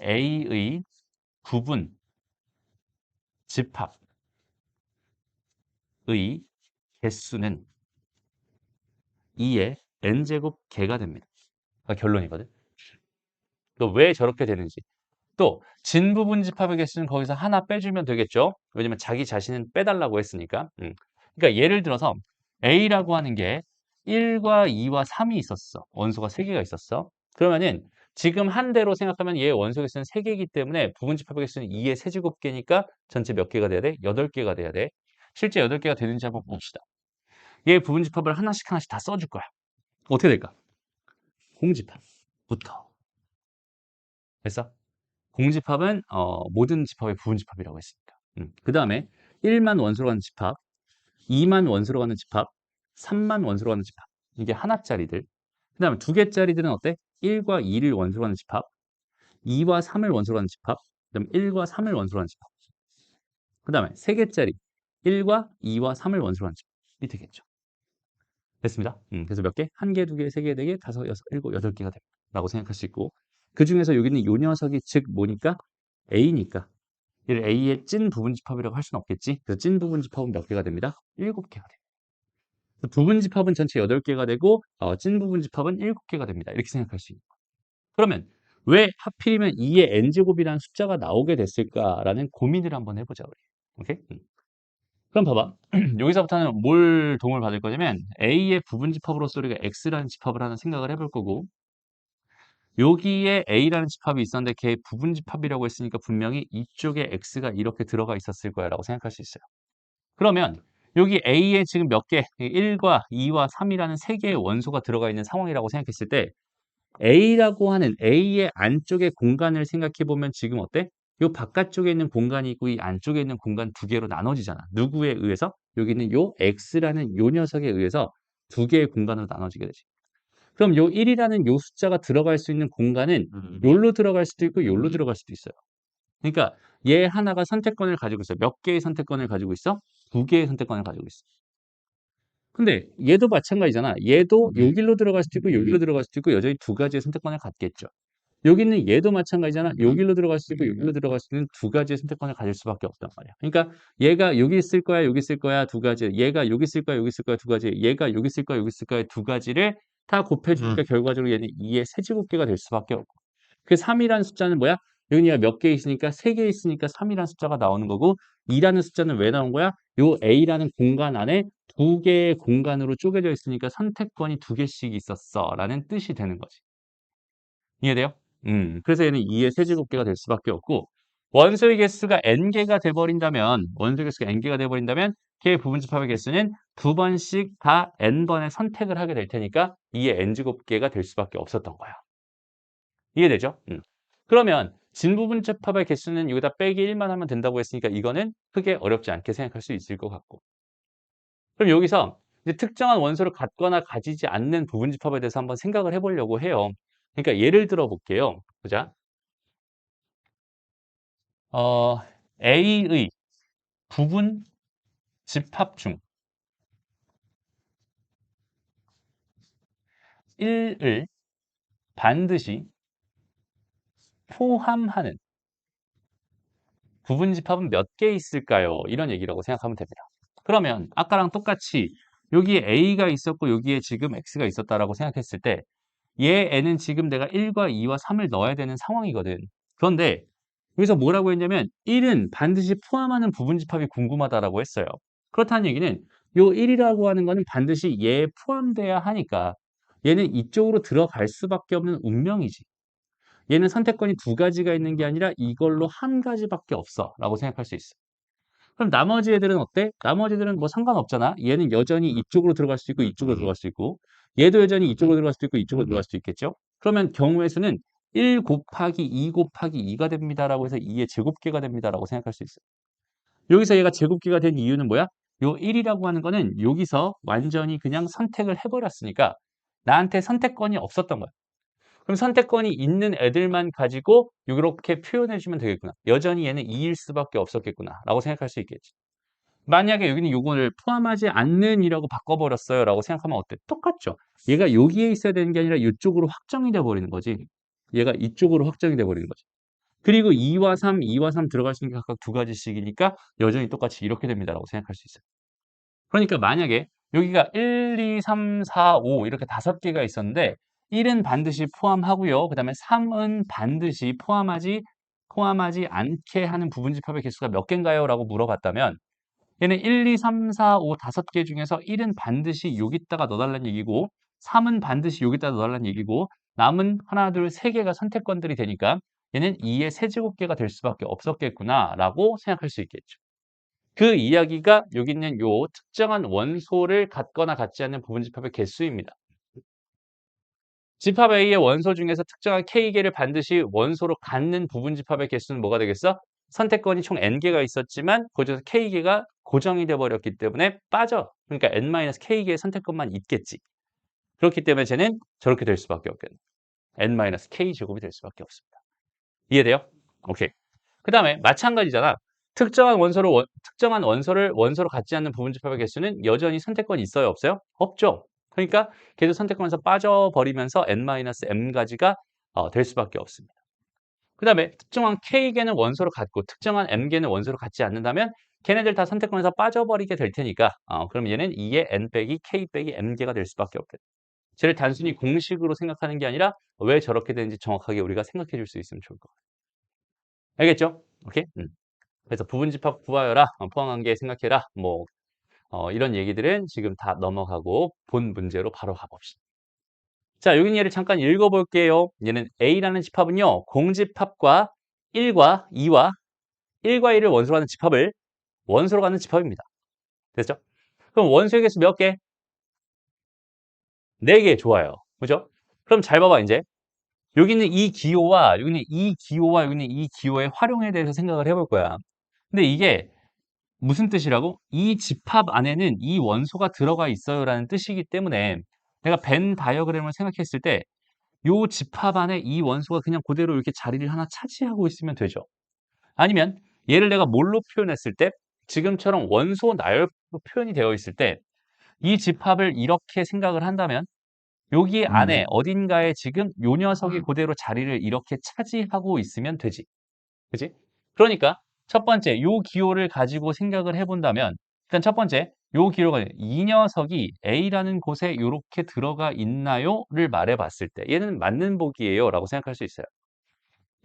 A의 부분 집합의 개수는 2의 n제곱 개가 됩니다. 그러니까 결론이거든. 또 왜 저렇게 되는지. 또 진부분 집합의 개수는 거기서 하나 빼주면 되겠죠. 왜냐면 자기 자신은 빼달라고 했으니까. 그러니까 예를 들어서 A라고 하는 게 1과 2와 3이 있었어. 원소가 3개가 있었어. 그러면은 지금 한 대로 생각하면 얘 원소 개수는 3개이기 때문에 부분 집합의 개수는 2의 세제곱개니까 전체 몇 개가 돼야 돼? 8개가 돼야 돼. 실제 8개가 되는지 한번 봅시다. 얘 부분 집합을 하나씩 하나씩 다 써줄 거야. 어떻게 될까? 공집합부터. 됐어? 공집합은 모든 집합의 부분집합이라고 했으니까. 그 다음에 1만 원소로 가는 집합, 2만 원소로 가는 집합, 3만 원소로 가는 집합. 이게 하나짜리들. 그 다음에 두 개짜리들은 어때? 1과 2를 원소로 가는 집합, 2와 3을 원소로 가는 집합, 그 다음에 1과 3을 원소로 가는 집합. 그 다음에 세 개짜리 1과 2와 3을 원소로 가는 집합이 되겠죠. 됐습니다. 그래서 몇 개? 한 개, 두 개, 세 개, 네 개, 다섯, 여섯, 일곱, 여덟 개가 됩니다. 라고 생각할 수 있고 그 중에서 여기는 요 녀석이 즉 뭐니까? A니까 이를 A의 찐 부분집합이라고 할 수는 없겠지. 그래서 찐 부분집합은 몇 개가 됩니다? 7개가 됩니다. 부분집합은 전체 8개가 되고 찐 부분집합은 7개가 됩니다. 이렇게 생각할 수 있는 거예요. 그러면 왜 하필이면 2의 n제곱이라는 숫자가 나오게 됐을까라는 고민을 한번 해보자 우리. 오케이? 그럼 봐봐. 여기서부터는 뭘 도움을 받을 거냐면 A의 부분집합으로서 우리가 X라는 집합을 하나 생각을 해볼 거고 여기에 A라는 집합이 있었는데 걔 부분집합이라고 했으니까 분명히 이쪽에 X가 이렇게 들어가 있었을 거야 라고 생각할 수 있어요. 그러면 여기 A에 지금 몇 개, 1과 2와 3이라는 세 개의 원소가 들어가 있는 상황이라고 생각했을 때 A라고 하는 A의 안쪽의 공간을 생각해 보면 지금 어때? 요 바깥쪽에 있는 공간이 있고 이 안쪽에 있는 공간 두 개로 나눠지잖아. 누구에 의해서? 여기는 요 X라는 요 녀석에 의해서 두 개의 공간으로 나눠지게 되지. 그럼 요 1이라는 요 숫자가 들어갈 수 있는 공간은 요로 들어갈 수도 있고 요로 들어갈 수도 있어요. 그러니까 얘 하나가 선택권을 가지고 있어요. 몇 개의 선택권을 가지고 있어? 두 개의 선택권을 가지고 있어. 근데 얘도 마찬가지잖아. 얘도 요 길로 들어갈 수도 있고 요 길로 들어갈 수도 있고 여전히 두 가지의 선택권을 갖겠죠. 여기는 얘도 마찬가지잖아. 요 길로 들어갈 수도 있고 요 길로 들어갈 수 있는 두 가지의 선택권을 가질 수밖에 없단 말이야. 그러니까 얘가 여기 있을 거야, 여기 있을 거야 두 가지. 얘가 여기 있을 거야, 여기 있을 거야 두 가지. 얘가 여기 있을 거야, 여기 있을 거야 두 가지를 다 곱해주니까 결과적으로 얘는 2의 세제곱개가 될 수밖에 없고. 그 3이라는 숫자는 뭐야? 여기가 몇 개 있으니까 3개 있으니까 3이라는 숫자가 나오는 거고 2라는 숫자는 왜 나온 거야? 요 A라는 공간 안에 두 개의 공간으로 쪼개져 있으니까 선택권이 두 개씩 있었어 라는 뜻이 되는 거지. 이해돼요? 그래서 얘는 2의 세제곱개가 될 수밖에 없고 원소의 개수가 n개가 돼버린다면 원소의 개수가 n개가 돼버린다면 K의 부분집합의 개수는 두 번씩 다 n번의 선택을 하게 될 테니까 2의 n제곱계가 될 수밖에 없었던 거야. 이해되죠? 그러면 진부분집합의 개수는 여기다 빼기 1만 하면 된다고 했으니까 이거는 크게 어렵지 않게 생각할 수 있을 것 같고. 그럼 여기서 이제 특정한 원소를 갖거나 가지지 않는 부분집합에 대해서 한번 생각을 해보려고 해요. 그러니까 예를 들어 볼게요. 보자. A의 부분 집합 중 1을 반드시 포함하는 부분 집합은 몇 개 있을까요? 이런 얘기라고 생각하면 됩니다. 그러면 아까랑 똑같이 여기에 A가 있었고 여기에 지금 X가 있었다라고 생각했을 때 얘 N은 지금 내가 1과 2와 3을 넣어야 되는 상황이거든. 그런데 여기서 뭐라고 했냐면 1은 반드시 포함하는 부분 집합이 궁금하다라고 했어요. 그렇다는 얘기는 요 1이라고 하는 거는 반드시 얘에 포함돼야 하니까 얘는 이쪽으로 들어갈 수밖에 없는 운명이지. 얘는 선택권이 두 가지가 있는 게 아니라 이걸로 한 가지밖에 없어 라고 생각할 수 있어. 그럼 나머지 애들은 어때? 나머지 애들은 뭐 상관없잖아. 얘는 여전히 이쪽으로 들어갈 수 있고 이쪽으로 들어갈 수 있고 얘도 여전히 이쪽으로 들어갈 수도 있고 이쪽으로 들어갈 수도 있겠죠. 그러면 경우의 수는 1 곱하기 2 곱하기 2가 됩니다라고 해서 2의 제곱계가 됩니다라고 생각할 수 있어요. 여기서 얘가 제곱계가 된 이유는 뭐야? 요 1이라고 하는 거는 여기서 완전히 그냥 선택을 해버렸으니까 나한테 선택권이 없었던 거야. 그럼 선택권이 있는 애들만 가지고 이렇게 표현해 주면 되겠구나. 여전히 얘는 2일 수밖에 없었겠구나 라고 생각할 수 있겠지. 만약에 여기는 요거를 포함하지 않는 이라고 바꿔버렸어요 라고 생각하면 어때? 똑같죠. 얘가 여기에 있어야 되는 게 아니라 이쪽으로 확정이 돼 버리는 거지. 얘가 이쪽으로 확정이 돼 버리는 거지. 그리고 2와 3, 2와 3 들어갈 수 있는 게 각각 두 가지씩이니까 여전히 똑같이 이렇게 됩니다 라고 생각할 수 있어요. 그러니까 만약에 여기가 1, 2, 3, 4, 5 이렇게 5개가 있었는데 1은 반드시 포함하고요. 그다음에 3은 반드시 포함하지 않게 하는 부분집합의 개수가 몇 개인가요? 라고 물어봤다면 얘는 1, 2, 3, 4, 5 5개 중에서 1은 반드시 여기다가 넣어달라는 얘기고 3은 반드시 여기다가 넣어달라는 얘기고 남은 하나, 둘, 세 개가 선택권들이 되니까 얘는 2의 세제곱계가 될 수밖에 없었겠구나라고 생각할 수 있겠죠. 그 이야기가 여기 있는 요 특정한 원소를 갖거나 갖지 않는 부분집합의 개수입니다. 집합 A의 원소 중에서 특정한 K개를 반드시 원소로 갖는 부분집합의 개수는 뭐가 되겠어? 선택권이 총 N개가 있었지만 그중에서 K개가 고정이 돼 버렸기 때문에 빠져. 그러니까 N-K개의 선택권만 있겠지. 그렇기 때문에 쟤는 저렇게 될 수밖에 없겠네. N-K 제곱이 될 수밖에 없습니다. 이해돼요? 오케이. 그 다음에 마찬가지잖아. 특정한 원소를 원소로 갖지 않는 부분집합의 개수는 여전히 선택권이 있어요? 없어요? 없죠. 그러니까 걔도 선택권에서 빠져버리면서 n-m가지가 될 수밖에 없습니다. 그 다음에 특정한 K개는 원소로 갖고 특정한 M개는 원소로 갖지 않는다면 걔네들 다 선택권에서 빠져버리게 될 테니까 그럼 얘는 2의 N 빼기 K 빼기 M개가 될 수밖에 없겠다. 쟤를 단순히 공식으로 생각하는 게 아니라 왜 저렇게 되는지 정확하게 우리가 생각해 줄 수 있으면 좋을 것 같아요. 알겠죠? 오케이? 그래서 부분집합 구하여라, 포함한 게 생각해라, 뭐 이런 얘기들은 지금 다 넘어가고 본 문제로 바로 가봅시다. 자, 여기 얘를 잠깐 읽어볼게요. 얘는 A라는 집합은요, 공집합과 1과 2와 1과 2를 원소로 하는 집합을 원소로 갖는 집합입니다. 됐죠? 그럼 원소의 개수 몇 개? 4개. 좋아요. 그죠? 그럼 잘 봐봐, 이제. 여기는 이 기호와 여기는 이 기호와 여기는 이 기호의 활용에 대해서 생각을 해볼 거야. 근데 이게 무슨 뜻이라고? 이 집합 안에는 이 원소가 들어가 있어요라는 뜻이기 때문에 내가 벤 다이어그램을 생각했을 때 이 집합 안에 이 원소가 그냥 그대로 이렇게 자리를 하나 차지하고 있으면 되죠. 아니면 얘를 내가 뭘로 표현했을 때 지금처럼 원소 나열로 표현이 되어 있을 때 이 집합을 이렇게 생각을 한다면 여기 안에 어딘가에 지금 요 녀석이 그대로 자리를 이렇게 차지하고 있으면 되지. 그지? 그러니까 첫 번째 요 기호를 가지고 생각을 해본다면 일단 첫 번째 요 기호가 이 녀석이 A라는 곳에 이렇게 들어가 있나요?를 말해봤을 때 얘는 맞는 복이에요 라고 생각할 수 있어요.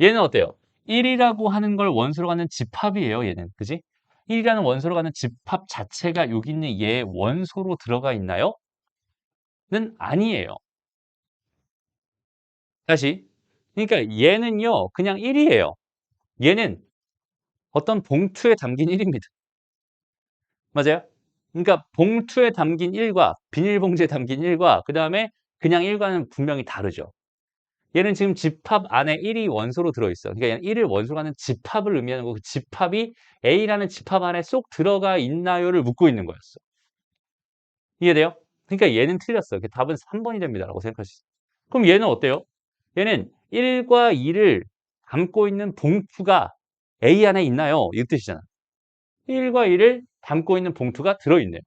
얘는 어때요? 1이라고 하는 걸 원소로 갖는 집합이에요. 얘는. 그지? 1이라는 원소로 갖는 집합 자체가 여기 있는 얘 원소로 들어가 있나요? 는 아니에요. 다시. 그러니까 얘는요. 그냥 1이에요. 얘는 어떤 봉투에 담긴 1입니다. 맞아요? 그러니까 봉투에 담긴 1과 비닐봉지에 담긴 1과 그 다음에 그냥 1과는 분명히 다르죠. 얘는 지금 집합 안에 1이 원소로 들어있어. 그러니까 얘는 1을 원소로 하는 집합을 의미하는 거고 그 집합이 A라는 집합 안에 쏙 들어가 있나요를 묻고 있는 거였어. 이해돼요? 그러니까 얘는 틀렸어. 답은 3번이 됩니다. 라고 생각할 수 있어. 그럼 얘는 어때요? 얘는 1과 2를 담고 있는 봉투가 A 안에 있나요? 이 뜻이잖아. 1과 2를 담고 있는 봉투가 들어있네요.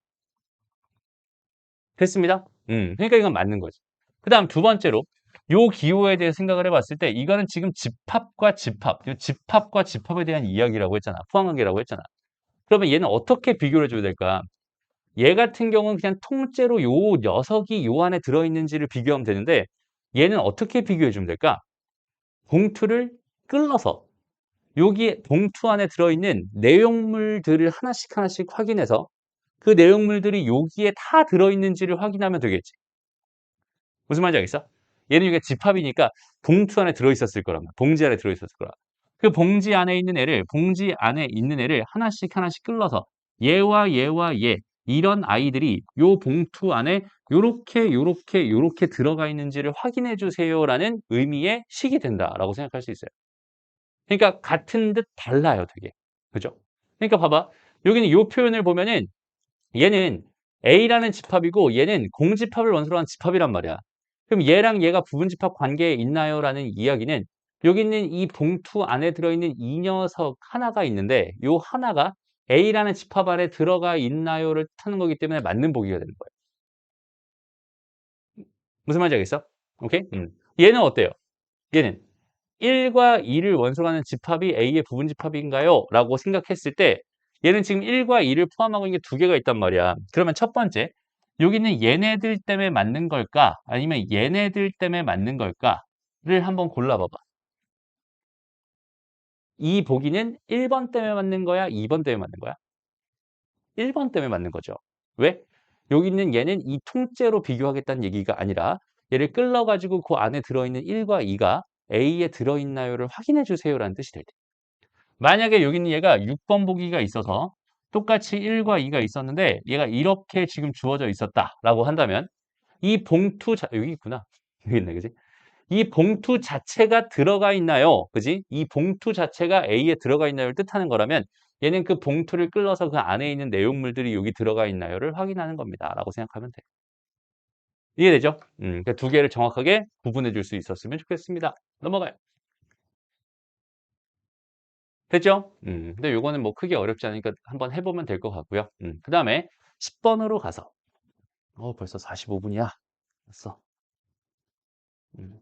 됐습니다. 그러니까 이건 맞는 거지. 그 다음 두 번째로 요 기호에 대해 생각을 해봤을 때 이거는 지금 집합과 집합, 집합과 집합에 대한 이야기라고 했잖아. 포항관계라고 했잖아. 그러면 얘는 어떻게 비교를 해줘야 될까? 얘 같은 경우는 그냥 통째로 요 녀석이 요 안에 들어있는지를 비교하면 되는데 얘는 어떻게 비교해 주면 될까? 봉투를 끌어서 여기 봉투 안에 들어있는 내용물들을 하나씩 하나씩 확인해서 그 내용물들이 여기에 다 들어있는지를 확인하면 되겠지. 무슨 말인지 알겠어? 얘는 이게 집합이니까 봉투 안에 들어있었을 거란 말이야. 봉지 안에 들어있었을 거야. 그 봉지 안에 있는 애를 하나씩 하나씩 끌어서 얘와 얘와 얘 이런 아이들이 요 봉투 안에 요렇게 들어가 있는지를 확인해 주세요라는 의미의 식이 된다라고 생각할 수 있어요. 그러니까 같은 듯 달라요, 되게. 그죠? 그러니까 봐봐. 여기는 요 표현을 보면은 얘는 A라는 집합이고 얘는 공집합을 원소로 한 집합이란 말이야. 그럼 얘랑 얘가 부분집합 관계에 있나요? 라는 이야기는 여기 있는 이 봉투 안에 들어있는 이 녀석 하나가 있는데 요 하나가 A라는 집합 안에 들어가 있나요?를 뜻하는 거기 때문에 맞는 보기가 되는 거예요. 무슨 말인지 알겠어? 오케이? 얘는 어때요? 얘는 1과 2를 원소로 하는 집합이 A의 부분집합인가요? 라고 생각했을 때 얘는 지금 1과 2를 포함하고 있는 게 두 개가 있단 말이야. 그러면 첫 번째, 여기는 얘네들 때문에 맞는 걸까? 아니면 얘네들 때문에 맞는 걸까?를 한번 골라봐봐. 이 보기는 1번 때문에 맞는 거야? 2번 때문에 맞는 거야? 1번 때문에 맞는 거죠. 왜? 여기 있는 얘는 이 통째로 비교하겠다는 얘기가 아니라 얘를 끌러가지고 그 안에 들어있는 1과 2가 A에 들어있나요를 확인해 주세요라는 뜻이 될 때. 만약에 여기 있는 얘가 6번 보기가 있어서 똑같이 1과 2가 있었는데 얘가 이렇게 지금 주어져 있었다라고 한다면 이 봉투 여기 있구나. 여기 있네, 그지? 이 봉투 자체가 들어가 있나요? 그지? 이 봉투 자체가 A에 들어가 있나요를 뜻하는 거라면 얘는 그 봉투를 끌어서 그 안에 있는 내용물들이 여기 들어가 있나요를 확인하는 겁니다. 라고 생각하면 돼요. 이해되죠? 그러니까 두 개를 정확하게 구분해 줄 수 있었으면 좋겠습니다. 넘어가요. 됐죠? 근데 요거는 뭐 크게 어렵지 않으니까 한번 해보면 될 것 같고요. 그 다음에 10번으로 가서 벌써 45분이야. 됐어. 음,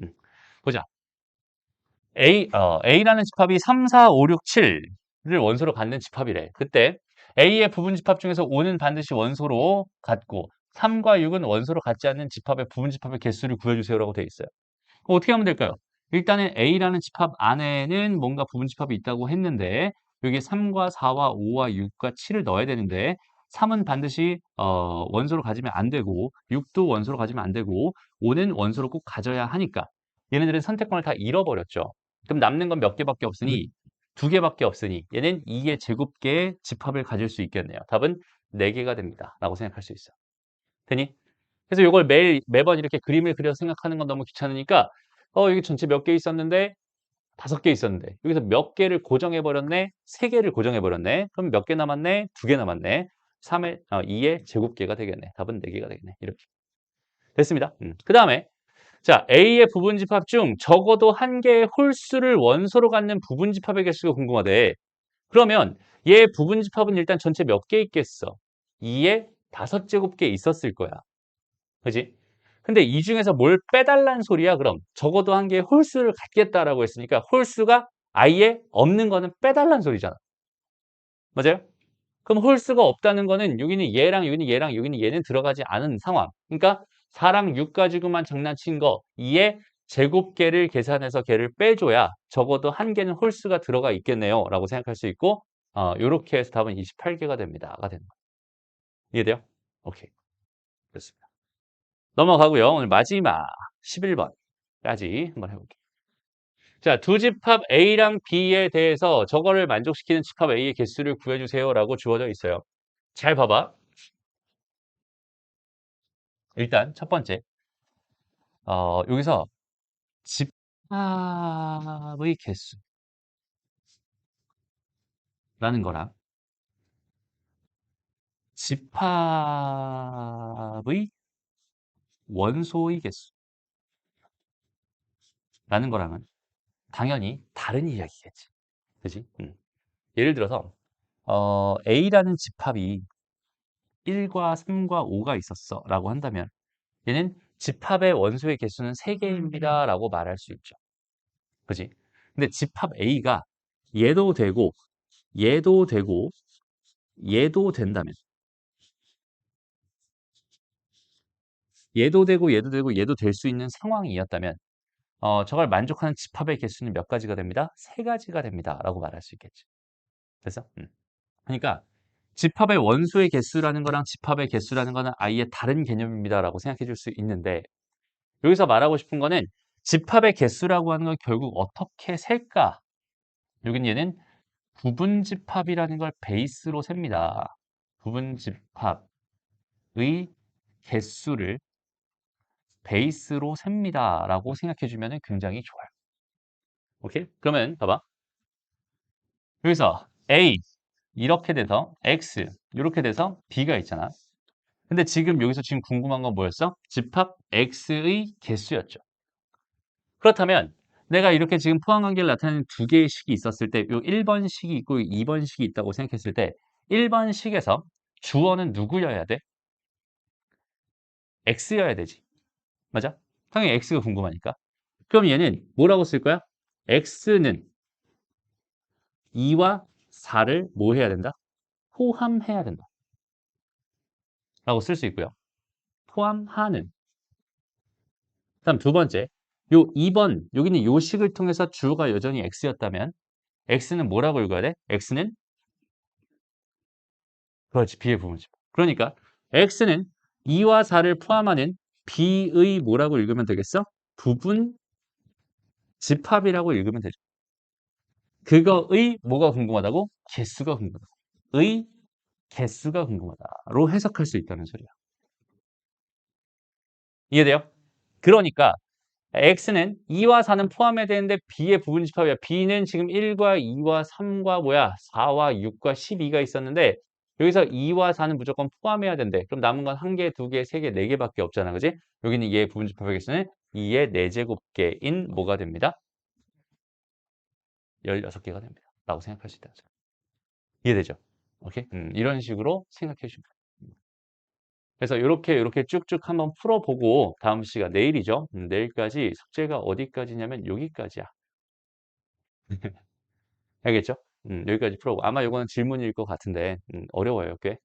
음. 보자. A라는 집합이 3, 4, 5, 6, 7을 원소로 갖는 집합이래. 그때 A의 부분 집합 중에서 5는 반드시 원소로 갖고 3과 6은 원소로 갖지 않는 집합의 부분 집합의 개수를 구해주세요라고 돼 있어요. 그럼 어떻게 하면 될까요? 일단은 A라는 집합 안에는 뭔가 부분 집합이 있다고 했는데 여기 3과 4와 5와 6과 7을 넣어야 되는데 3은 반드시 원소로 가지면 안 되고 6도 원소로 가지면 안 되고 5는 원소로 꼭 가져야 하니까 얘네들은 선택권을 다 잃어버렸죠. 그럼 남는 건 몇 개밖에 없으니 두 개밖에 없으니 얘는 2의 제곱계의 집합을 가질 수 있겠네요. 답은 4개가 됩니다. 라고 생각할 수 있어. 되니? 그래서 이걸 매번 이렇게 그림을 그려서 생각하는 건 너무 귀찮으니까 여기 전체 몇 개 있었는데 5개 있었는데 여기서 몇 개를 고정해 버렸네? 3개를 고정해 버렸네. 그럼 몇 개 남았네? 2개 남았네. 2의 제곱계가 되겠네. 답은 4개가 되겠네. 이렇게. 됐습니다. 그다음에 자, A의 부분집합 중 적어도 한 개의 홀수를 원소로 갖는 부분집합의 개수가 궁금하대. 그러면 얘 부분집합은 일단 전체 몇 개 있겠어? 2의 5제곱계 있었을 거야. 그지? 근데 이 중에서 뭘 빼달란 소리야, 그럼? 적어도 한 개의 홀수를 갖겠다라고 했으니까 홀수가 아예 없는 거는 빼달란 소리잖아. 맞아요? 그럼 홀수가 없다는 거는 여기는 얘랑 여기는 얘랑 여기는 얘는 들어가지 않은 상황. 그러니까 4랑 6 가지고만 장난친 거 2의 제곱계를 계산해서 걔를 빼줘야 적어도 한 개는 홀수가 들어가 있겠네요. 라고 생각할 수 있고 요렇게 해서 답은 28개가 됩니다.가 되는 거예요. 이해돼요? 오케이. 됐습니다. 넘어가고요. 오늘 마지막 11번까지 한번 해볼게요. 자, 두 집합 A랑 B에 대해서 저거를 만족시키는 집합 A의 개수를 구해주세요라고 주어져 있어요. 잘 봐봐. 일단 첫 번째, 여기서 집합의 개수라는 거랑 집합의 원소의 개수라는 거랑은 당연히 다른 이야기겠지. 그지? 예를 들어서 A라는 집합이 1과 3과 5가 있었어 라고 한다면 얘는 집합의 원소의 개수는 3개입니다 라고 말할 수 있죠. 그지? 근데 집합 A가 얘도 되고 얘도 되고 얘도 된다면 얘도 되고 얘도 되고 얘도 될 수 있는 상황이었다면 저걸 만족하는 집합의 개수는 몇 가지가 됩니다? 3가지가 됩니다 라고 말할 수 있겠지. 그래서 그러니까 집합의 원소의 개수라는 거랑 집합의 개수라는 거는 아예 다른 개념입니다 라고 생각해 줄 수 있는데 여기서 말하고 싶은 거는 집합의 개수라고 하는 건 결국 어떻게 셀까? 여긴 얘는 부분집합이라는 걸 베이스로 셉니다. 부분집합의 개수를 베이스로 셉니다 라고 생각해 주면 굉장히 좋아요. 오케이? 그러면 봐봐. 여기서 A 이렇게 돼서 X 이렇게 돼서 B가 있잖아. 근데 지금 여기서 지금 궁금한 건 뭐였어? 집합 X의 개수였죠. 그렇다면 내가 이렇게 지금 포항관계를 나타내는 두 개의 식이 있었을 때 요 1번 식이 있고 2번 식이 있다고 생각했을 때 1번 식에서 주어는 누구여야 돼? X여야 되지. 맞아? 당연히 X가 궁금하니까. 그럼 얘는 뭐라고 쓸 거야? X는 2와 4를 뭐 해야 된다? 포함해야 된다. 라고 쓸 수 있고요. 포함하는. 다음 두 번째. 요 2번, 여기는 요 식을 통해서 주어가 여전히 X였다면 X는 뭐라고 읽어야 돼? X는 그렇지. B의 부분집. 그러니까 X는 2와 4를 포함하는 B의 뭐라고 읽으면 되겠어? 부분 집합이라고 읽으면 되죠. 그거의 뭐가 궁금하다고? 개수가 궁금하다. 의 개수가 궁금하다로 해석할 수 있다는 소리야. 이해돼요? 그러니까 X는 2와 4는 포함해야 되는데 B의 부분 집합이야. B는 지금 1과 2와 3과 뭐야? 4와 6과 12가 있었는데 여기서 2와 4는 무조건 포함해야 된대. 그럼 남은 건 1개, 2개, 3개, 4개밖에 없잖아. 그지? 여기는 얘의 부분 집합의 개수는 2의 4제곱개인 뭐가 됩니다? 16개가 됩니다. 라고 생각할 수 있다. 이해되죠? 오케이? 이런 식으로 생각해 주시면 돼요. 그래서 이렇게 쭉쭉 한번 풀어보고 다음 시간 내일이죠. 내일까지 숙제가 어디까지냐면 여기까지야. 알겠죠? 여기까지 풀어보고 아마 이거는 질문일 것 같은데 어려워요 꽤.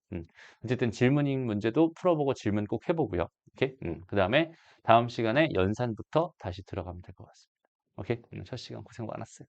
어쨌든 질문인 문제도 풀어보고 질문 꼭 해보고요. 오케이? 그 다음에 다음 시간에 연산부터 다시 들어가면 될 것 같습니다. 오케이? 첫 시간 고생 많았어요.